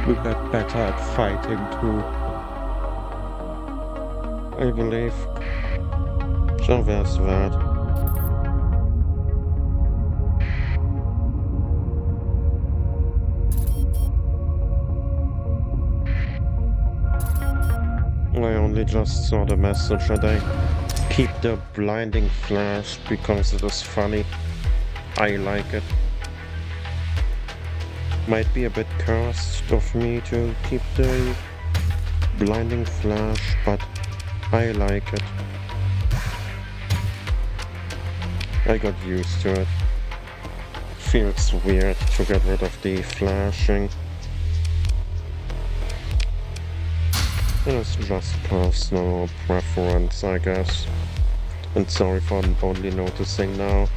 we got better at fighting too. I believe. So there's that. I only just saw the message and I keep the blinding flash because it is funny. I like it. Might be a bit cursed of me to keep the blinding flash, but I like it. I got used to it. Feels weird to get rid of the flashing. It's just personal preference, I guess. And sorry for only noticing now.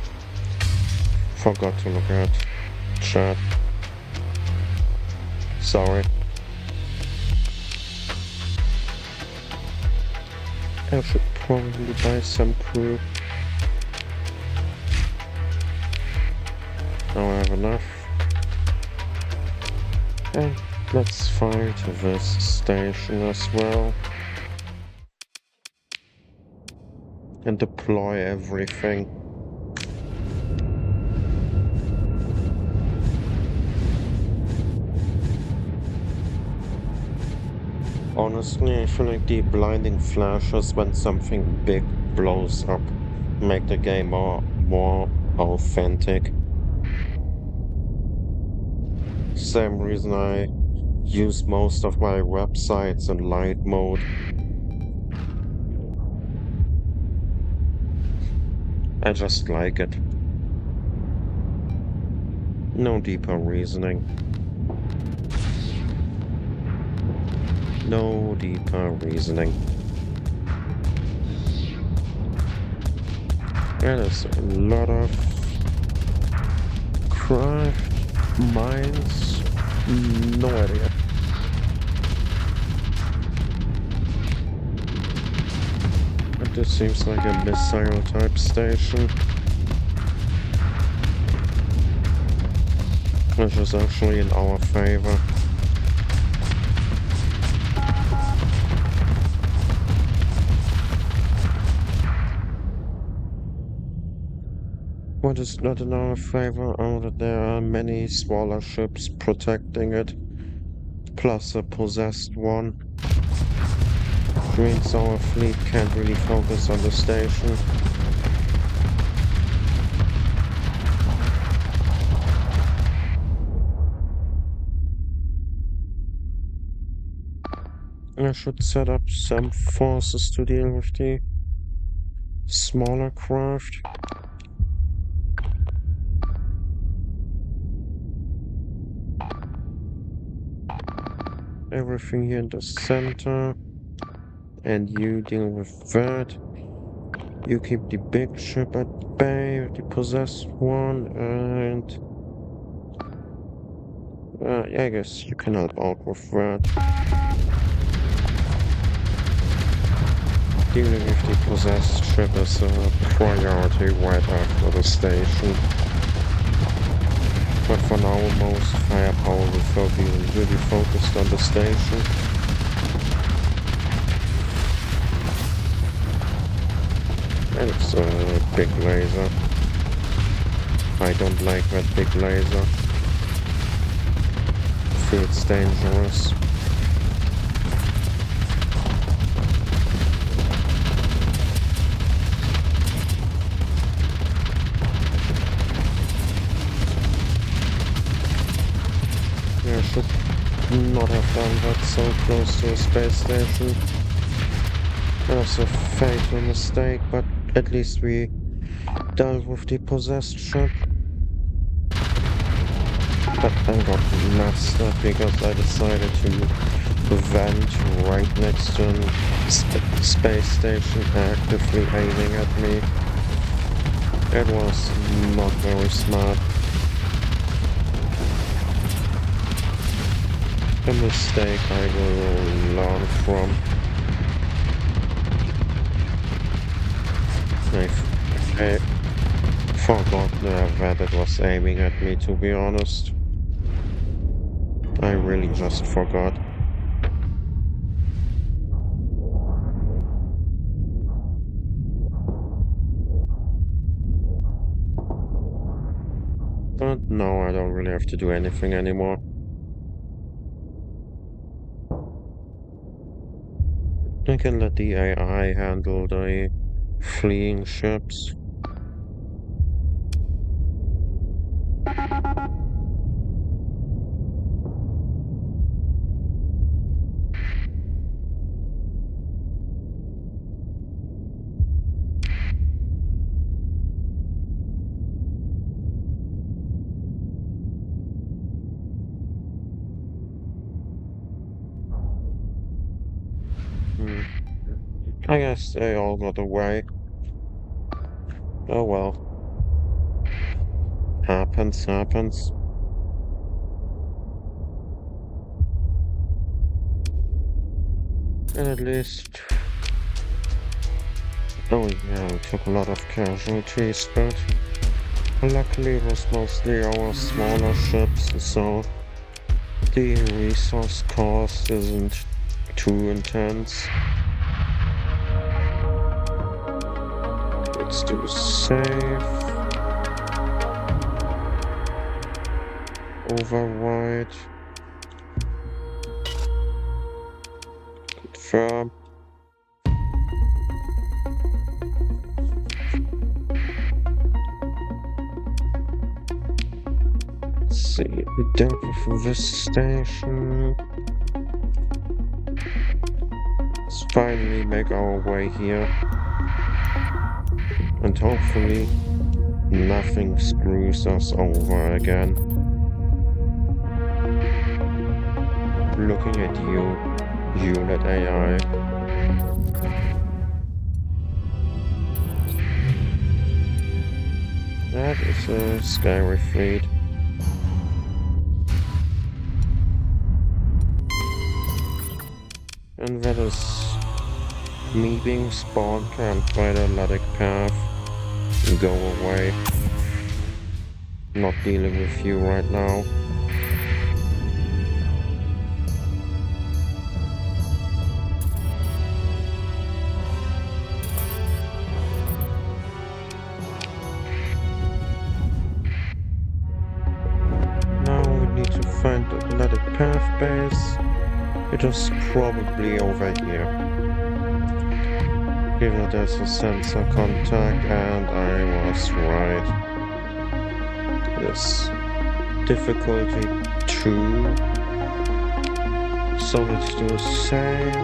Forgot to look at chat. Sorry. I should probably buy some crew. Now I have enough. And let's fight this station as well. And deploy everything. Honestly, I feel like the blinding flashes when something big blows up make the game more authentic. Same reason I use most of my websites in light mode. I just like it. No deeper reasoning. No deeper reasoning. There's a lot of craft mines. No idea. But this seems like a missile type station. Which is actually in our favor. What is not in our favor are that there are many smaller ships protecting it, plus a possessed one. Which means our fleet can't really focus on the station. I should set up some forces to deal with the smaller craft. Everything here in the center. And you deal with that. You keep the big ship at bay, the possessed one, and yeah, I guess you can help out with that. Dealing with the possessed ship is a priority right after the station. But for now, most firepower will be really focused on the station. And it's a big laser. I don't like that big laser. Feels dangerous. Yeah, I should not have done that so close to a space station. That was a fatal mistake, but at least we dealt with the possessed ship. But I got messed up because I decided to vent right next to a space station actively aiming at me. It was not very smart. A mistake I will learn from. I forgot that it was aiming at me, to be honest. I really just forgot. But now I don't really have to do anything anymore. I can let the AI handle the fleeing ships. Hmm. I guess they all got away. Oh well. Happens, happens. And at least, oh yeah, we took a lot of casualties, but luckily it was mostly our smaller ships, so the resource cost isn't too intense. Let's do save. Override. Confirm. Let's see, we dealt with this station. Let's finally make our way here. And hopefully nothing screws us over again. Looking at you, unit AI. That is a scary fleet. And that is me being spawn camped by the Luddic path. Go away. Not dealing with you right now. Now we need to find the Luddic path base. It is probably over here. Here there's a sensor contact, and I was right. Yes. Difficulty 2. So let's do a save.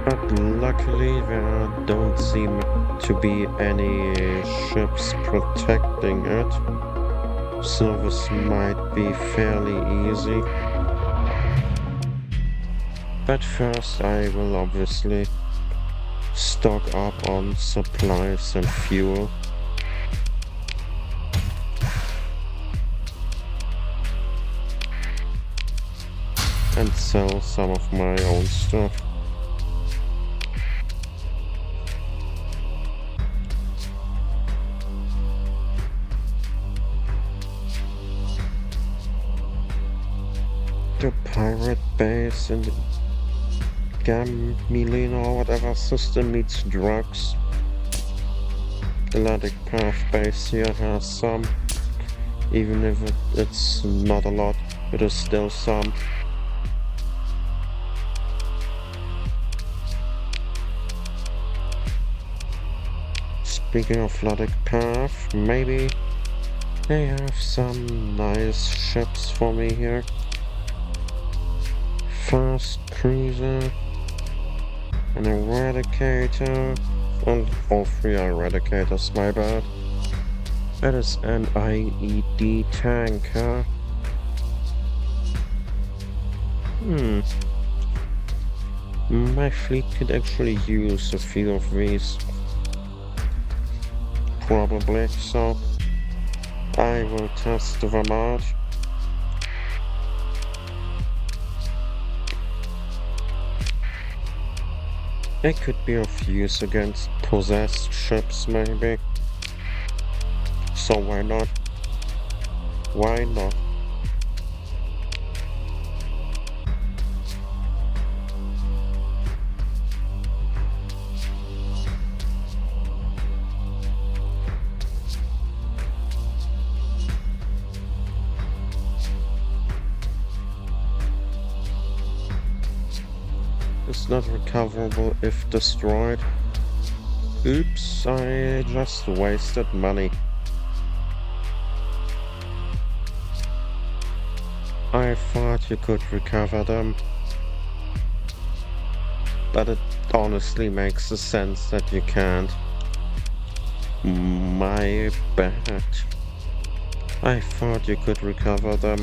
But luckily there don't seem to be any ships protecting it. So this might be fairly easy. But first I will obviously stock up on supplies and fuel. And sell some of my own stuff. The pirate base in the Gamelin or whatever system needs drugs. The Luddic path base here has some. Even if it's not a lot, it is still some. Speaking of Luddic path, maybe they have some nice ships for me here. Fast cruiser, an eradicator, and all 3 are eradicators, my bad. That is an IED tanker. My fleet could actually use a few of these. Probably, so I will test them out. They could be of use against possessed ships, maybe. So why not? Why not? items not recoverable if destroyed. Oops, I just wasted money. I thought you could recover them, but it honestly makes the sense that you can't. My bad. I thought you could recover them,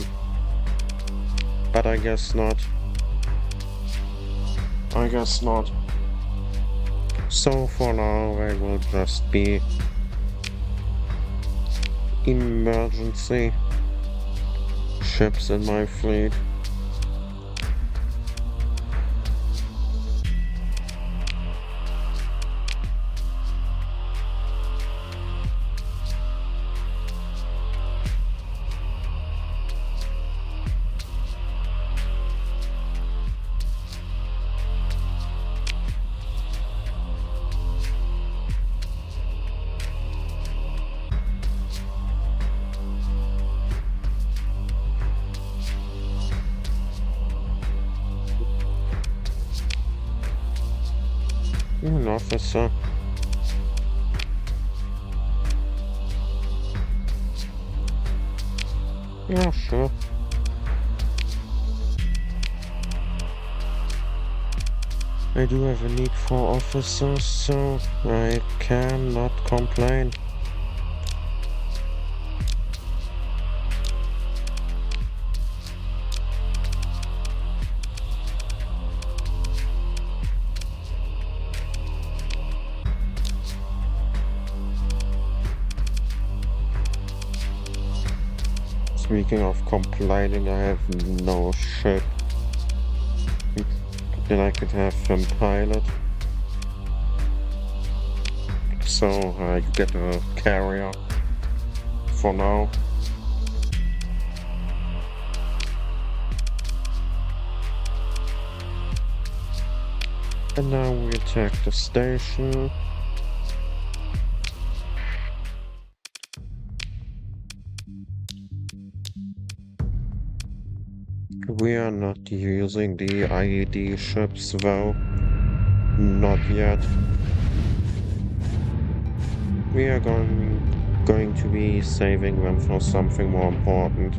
but I guess not. I guess not. So for now, they will just be emergency ships in my fleet. You're an officer. Yeah, sure. I do have a need for officers, so I cannot complain. Speaking of complaining, I have no ship. Then I could have him pilot. So I get a carrier for now. And now we attack the station. We are not using the IED ships though. Not yet. We are going to be saving them for something more important.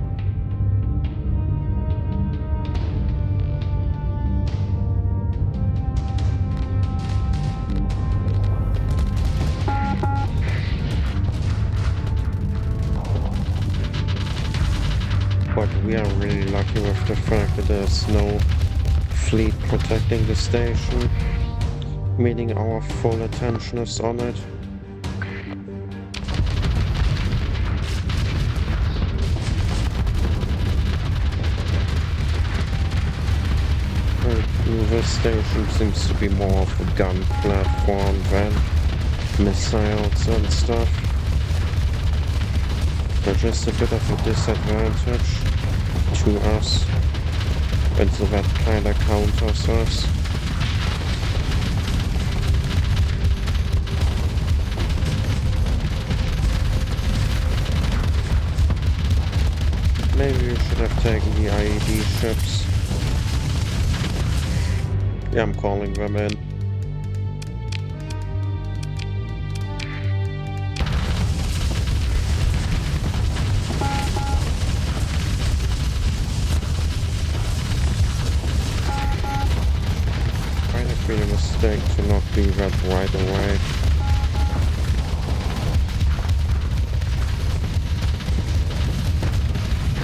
But we are really lucky with the fact that there's no fleet protecting the station, meaning our full attention is on it. This station seems to be more of a gun platform than missiles and stuff. They're just a bit of a disadvantage to us, and so that kinda counters us. Maybe we should have taken the IED ships. Yeah, I'm calling them in. Might have been a mistake to not do that right away.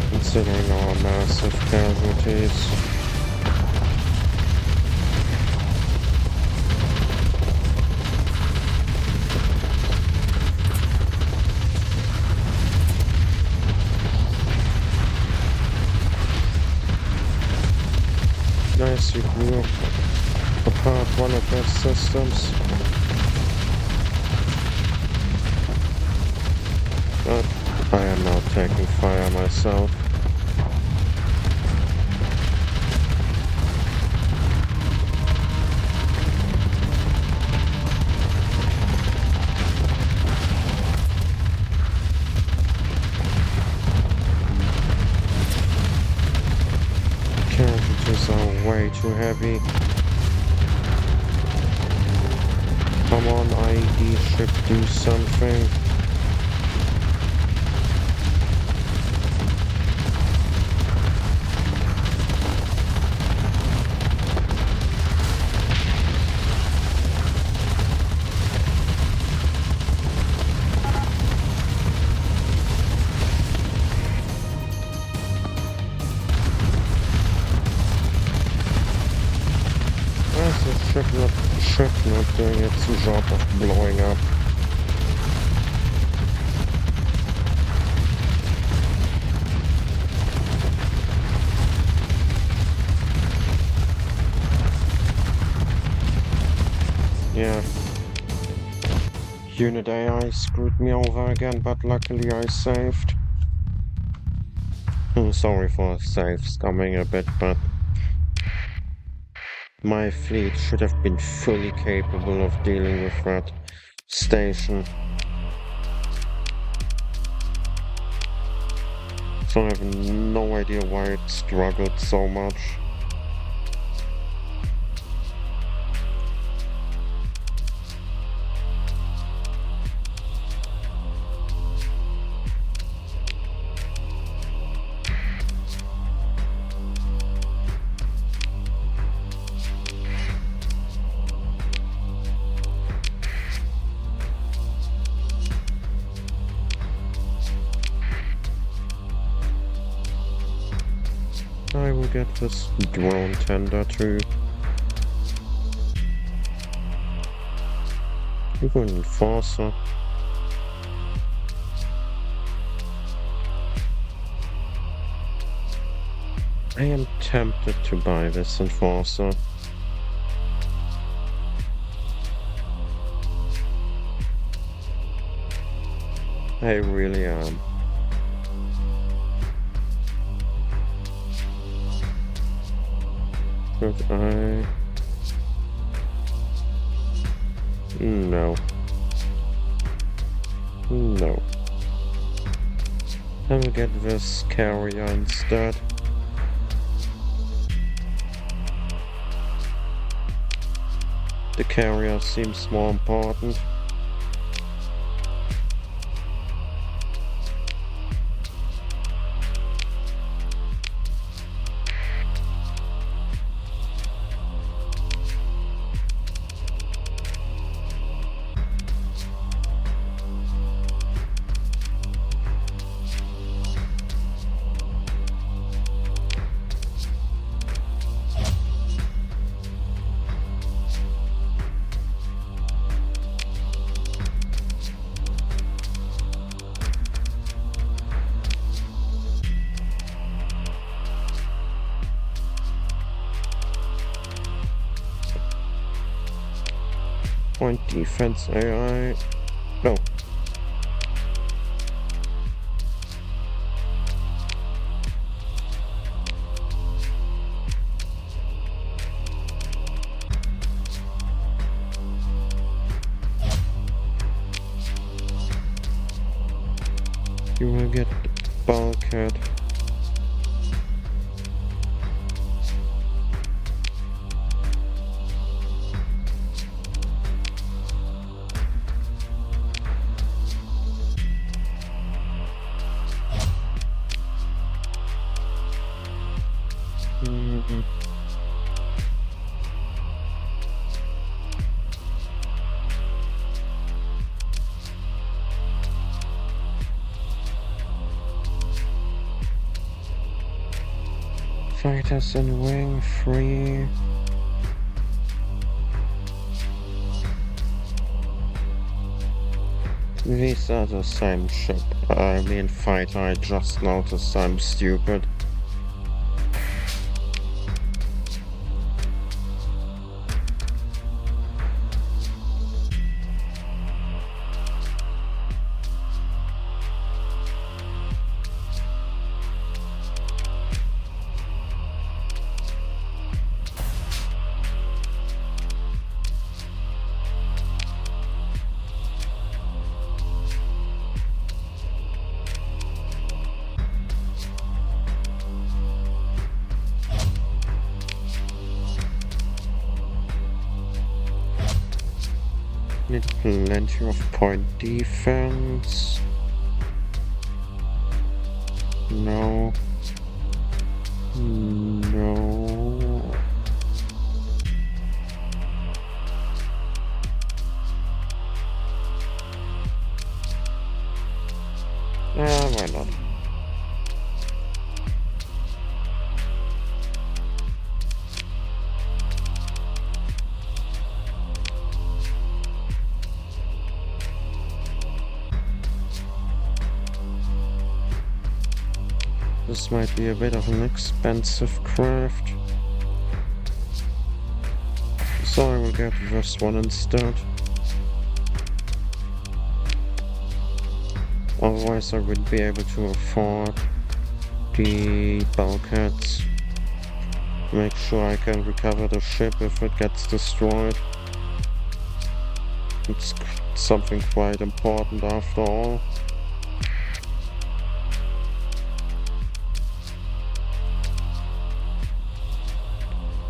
Considering our massive casualties. Nice, you blew apart one of their systems. But I am now taking fire myself. Casualties are way too heavy. ID should do something. Why is the ship not doing its job of blowing up? Yeah. Unit AI screwed me over again, but luckily I saved. Sorry for save scumming a bit, but my fleet should have been fully capable of dealing with that station. So I have no idea why it struggled so much. I will get this drone tender too. You can enforcer. I am tempted to buy this enforcer. I really am. Should I? No. No. I will get this carrier instead. The carrier seems more important. Point defense AI. No. You will get bulkhead. Fighters in wing 3. These are the same ship. I mean fighter, I just noticed I'm stupid. Need plenty of point defense. No. No. Why not? This might be a bit of an expensive craft. So I will get this one instead. Otherwise I wouldn't be able to afford the bulkheads. Make sure I can recover the ship if it gets destroyed. It's something quite important after all.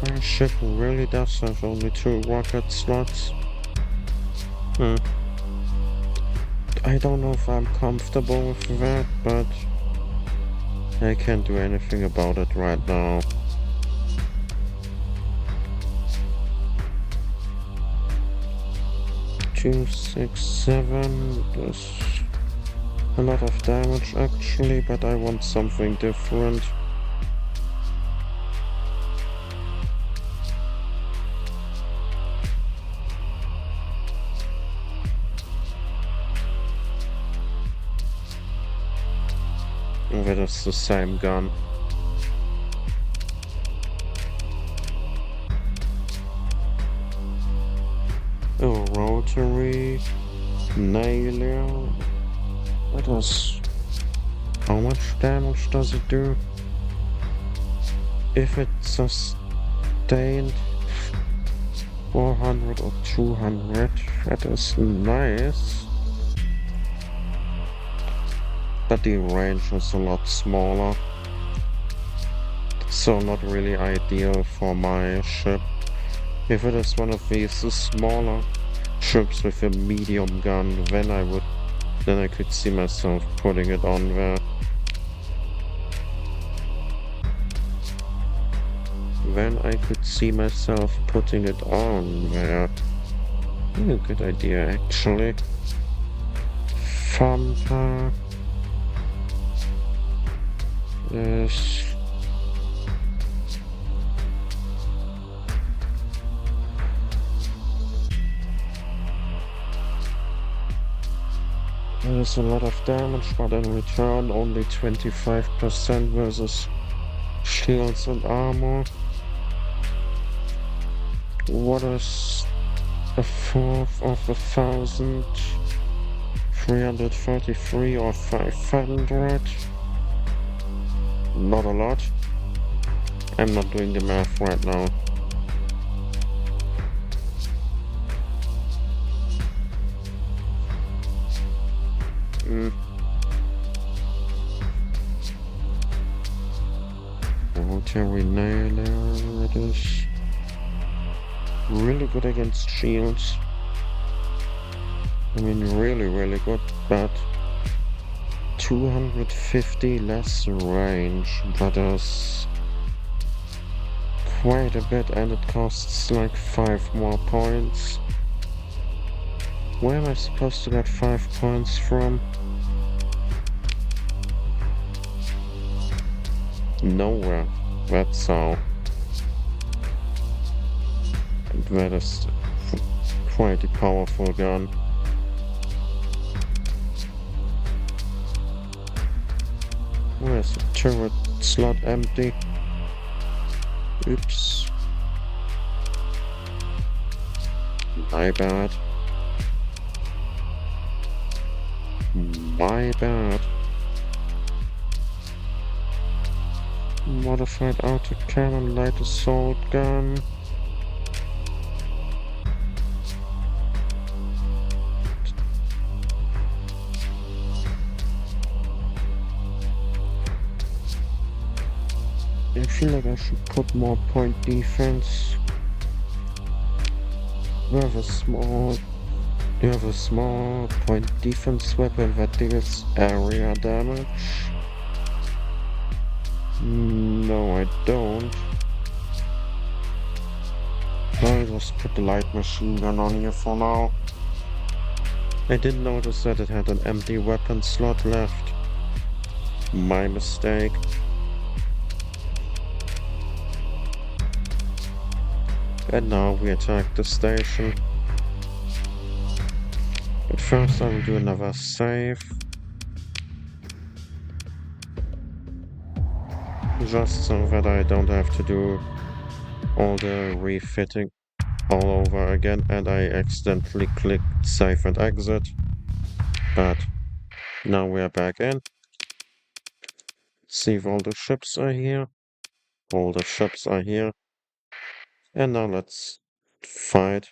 My ship really does have only 2 rocket slots. I don't know if I'm comfortable with that, but I can't do anything about it right now. Two, 6, 7. There's a lot of damage actually, but I want something different. That is the same gun. A rotary nailer. What does... How much damage does it do? If it's sustained 400 or 200, that is nice. But the range is a lot smaller, so not really ideal for my ship. If it is one of these smaller ships with a medium gun, then I could see myself putting it on there. Then I could see myself putting it on there. A good idea actually. Thumper. Yes. There is a lot of damage, but in return only 25% versus shields and armor. What is a fourth of 1,000? 333 or 500? Not a lot. I'm not doing the math right now. Rotary nailer, it is really good against shields. I mean really good, but 250 less range, that is quite a bit, and it costs like 5 more points. Where am I supposed to get 5 points from? Nowhere. That's how. That is quite a powerful gun. Where's the turret slot empty? Oops. My bad. My bad. Modified autocannon light assault gun. I feel like I should put more point defense. Rather small You have a small point defense weapon that deals area damage? No, I don't. I'll just put the light machine gun on here for now. I didn't notice that it had an empty weapon slot left. My mistake. And now we attack the station. But first I will do another save. Just so that I don't have to do all the refitting all over again, and I accidentally clicked save and exit. But now we are back in. See if all the ships are here. All the ships are here. And now let's fight.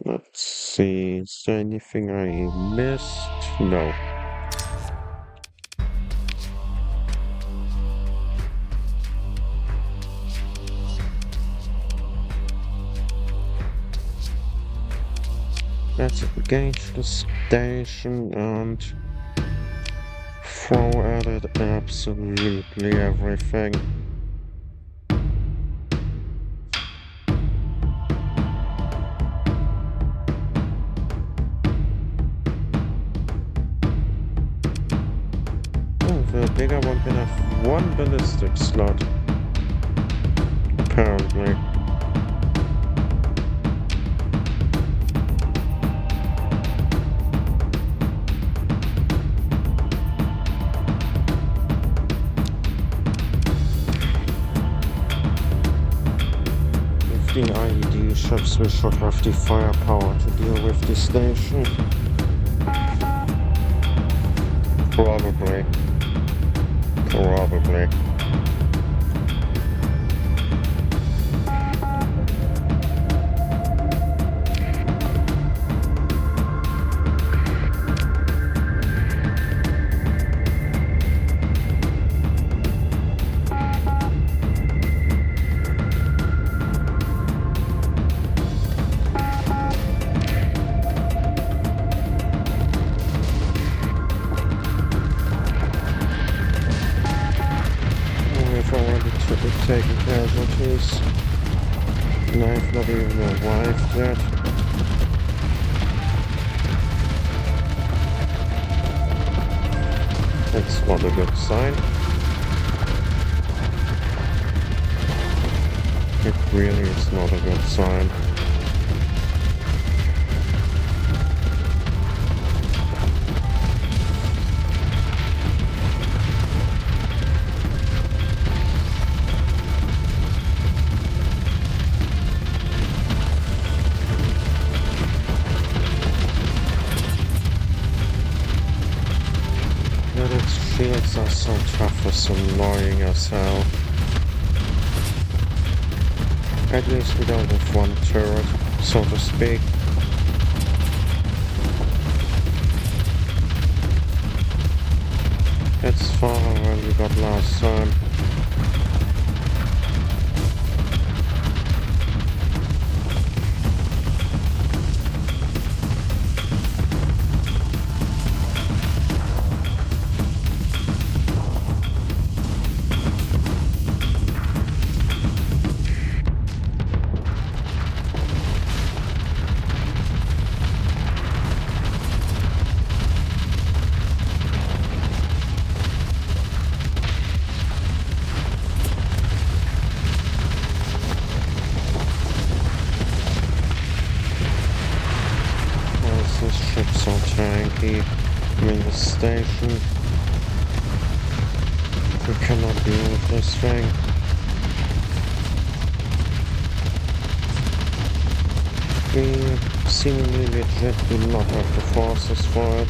Let's see. Is there anything I missed? No. Let's engage the station and throw at it absolutely everything. Oh, the bigger one can have one ballistic slot. Apparently. With the IED ships, we should have the firepower to deal with the station. Probably. Probably. We've already taken casualties. And I've not even arrived yet. That's not a good sign. It really is not a good sign. But its shields are so tough, it's annoying as hell. At least we don't have one turret, so to speak. It's farther than we got last time. This ship's so tanky. I mean, the station. We cannot deal with this thing. We seemingly legit do not have the forces for it.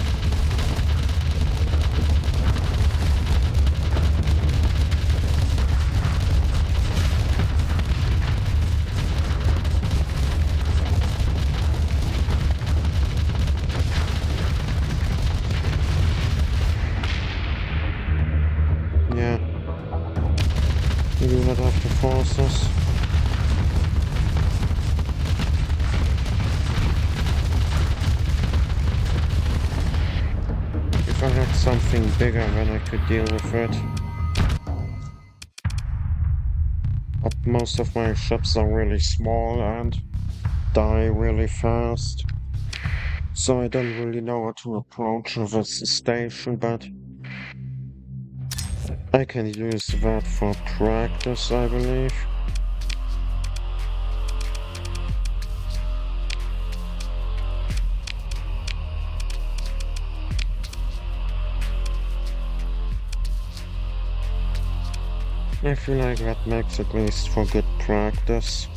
Yeah. unit of the forces. If I had something bigger, then I could deal with it. But most of my ships are really small and die really fast. So I don't really know how to approach this station, but I can use that for practice, I believe. I feel like that makes at least for good practice.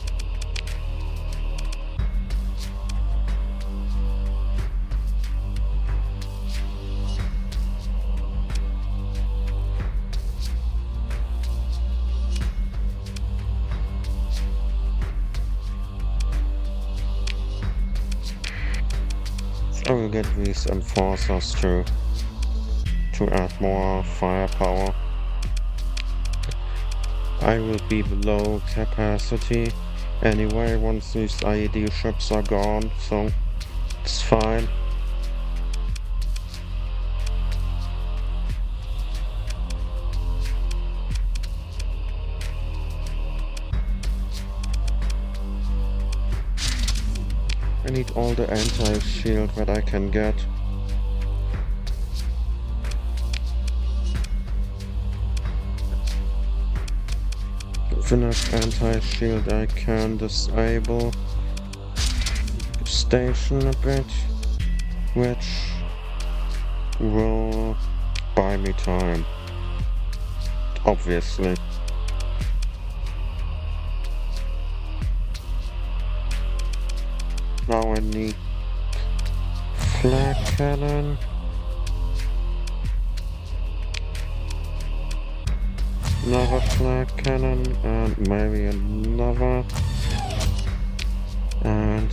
I will get these enforcers to add more firepower. I will be below capacity anyway once these IED ships are gone, so it's fine. I need all the anti-shield that I can get. With enough anti-shield I can disable the station a bit, which will buy me time, obviously. Now I need flag cannon. Another flag cannon and maybe another. And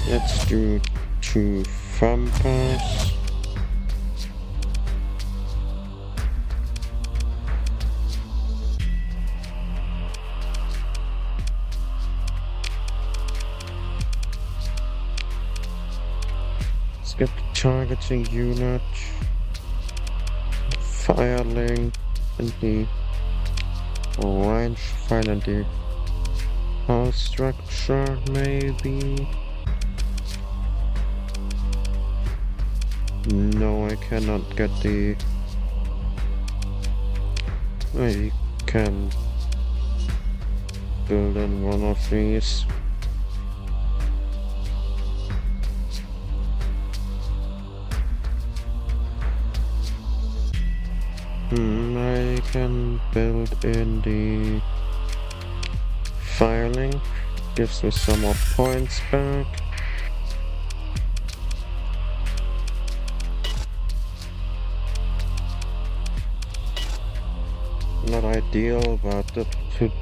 let's do 2 thumpers. Get the targeting unit, firing, and the range finder, the hull structure, maybe. No, I cannot get the. I can build in one of these. I can build in the firing, gives me some more points back. Not ideal, but it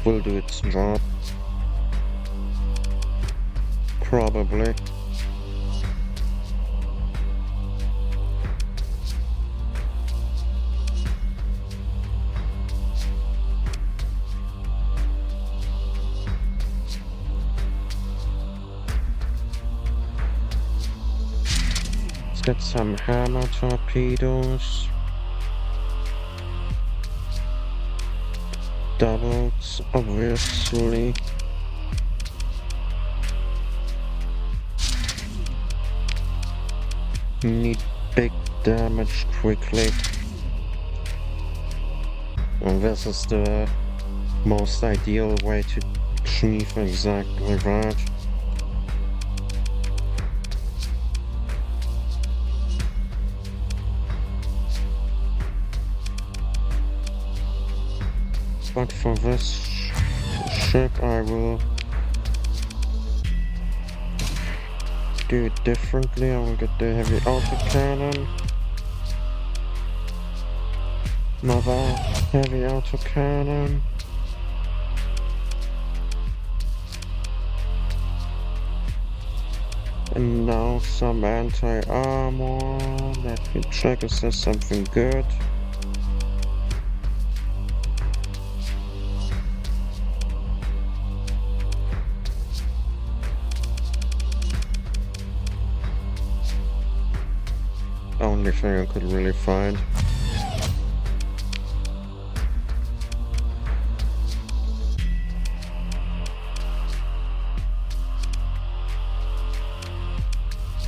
will do its job. Probably. Get some hammer torpedoes. Doubles, obviously. Need big damage quickly. And this is the most ideal way to achieve exactly that. But for this ship I will do it differently. I will get the heavy autocannon. Another heavy autocannon. And now some anti-armor. Let me check, is there something good? Only thing I could really find.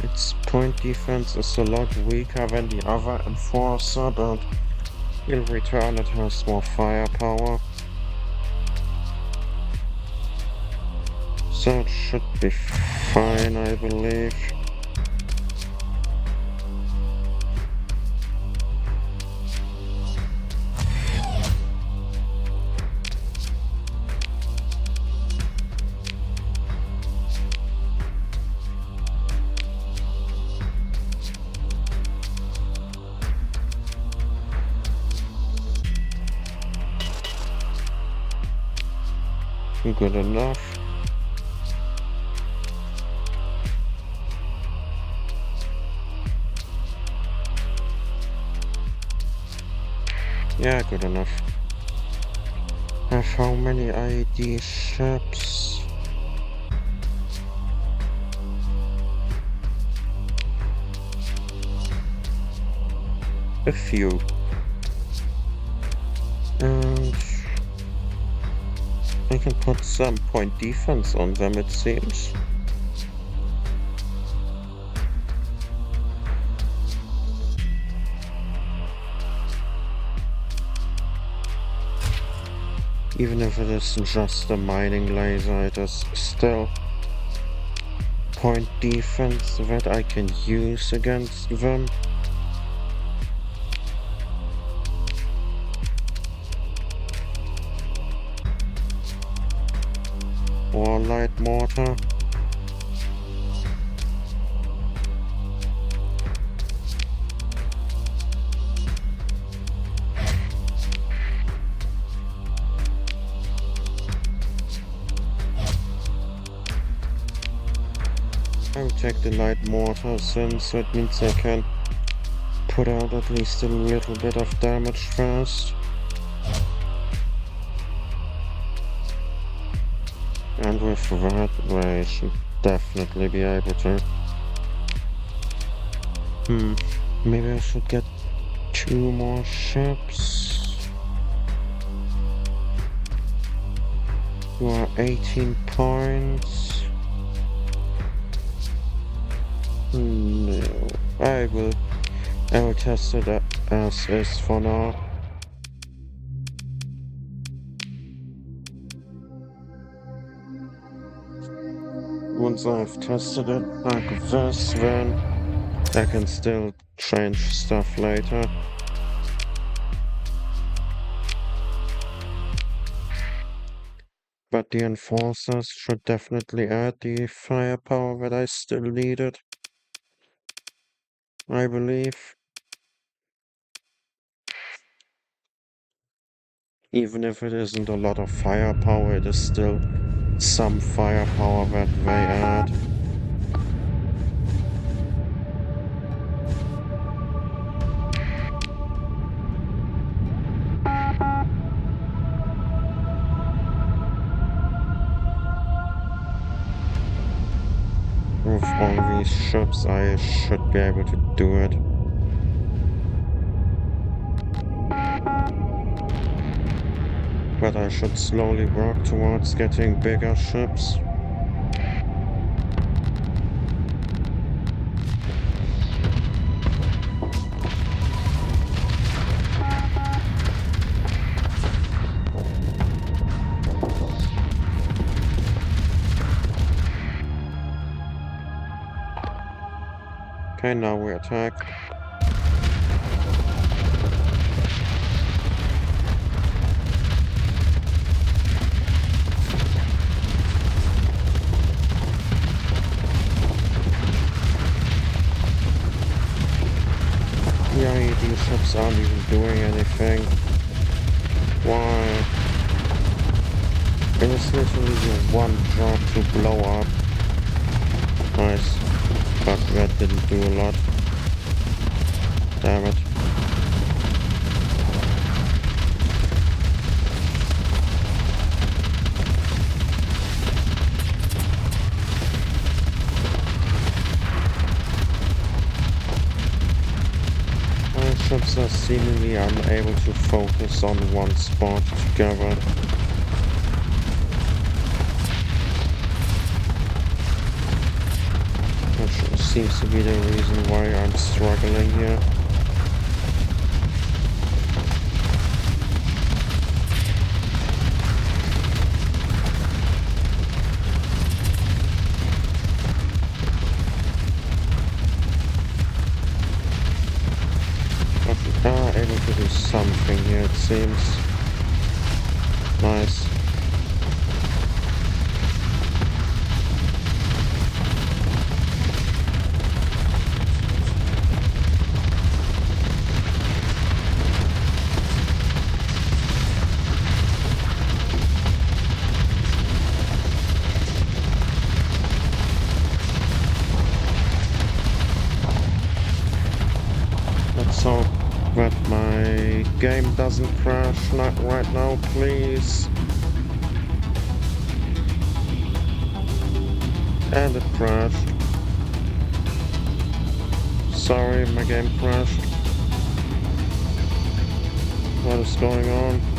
Its point defense is a lot weaker than the other enforcer, but in return it has more firepower. So it should be fine, I believe. Good enough. Yeah, good enough. Have how many ID ships? A few. And I can put some point defense on them, it seems. Even if it is just a mining laser, it is still point defense that I can use against them. Or light mortar. I will take the light mortar since it means I can put out at least a little bit of damage first. And with that, I should definitely be able to. Maybe I should get 2 more ships. You are 18 points. No, I will test it as is for now. Once I've tested it like this, then I can still change stuff later. But the enforcers should definitely add the firepower that I still needed, I believe. Even if it isn't a lot of firepower, it is still some firepower that they add. With all these ships, I should be able to do it. But I should slowly work towards getting bigger ships. Okay, now we attack. Yeah, these ships aren't even doing anything. Why? It is literally your one job to blow up. Nice. But that didn't do a lot. Damn it. My ships are seemingly unable to focus on one spot together. Which seems to be the reason why I'm struggling here. But we are able to do something here, it seems. Nice. Let's hope that my game doesn't crash not right now, please. And it crashed. Sorry, my game crashed. What is going on?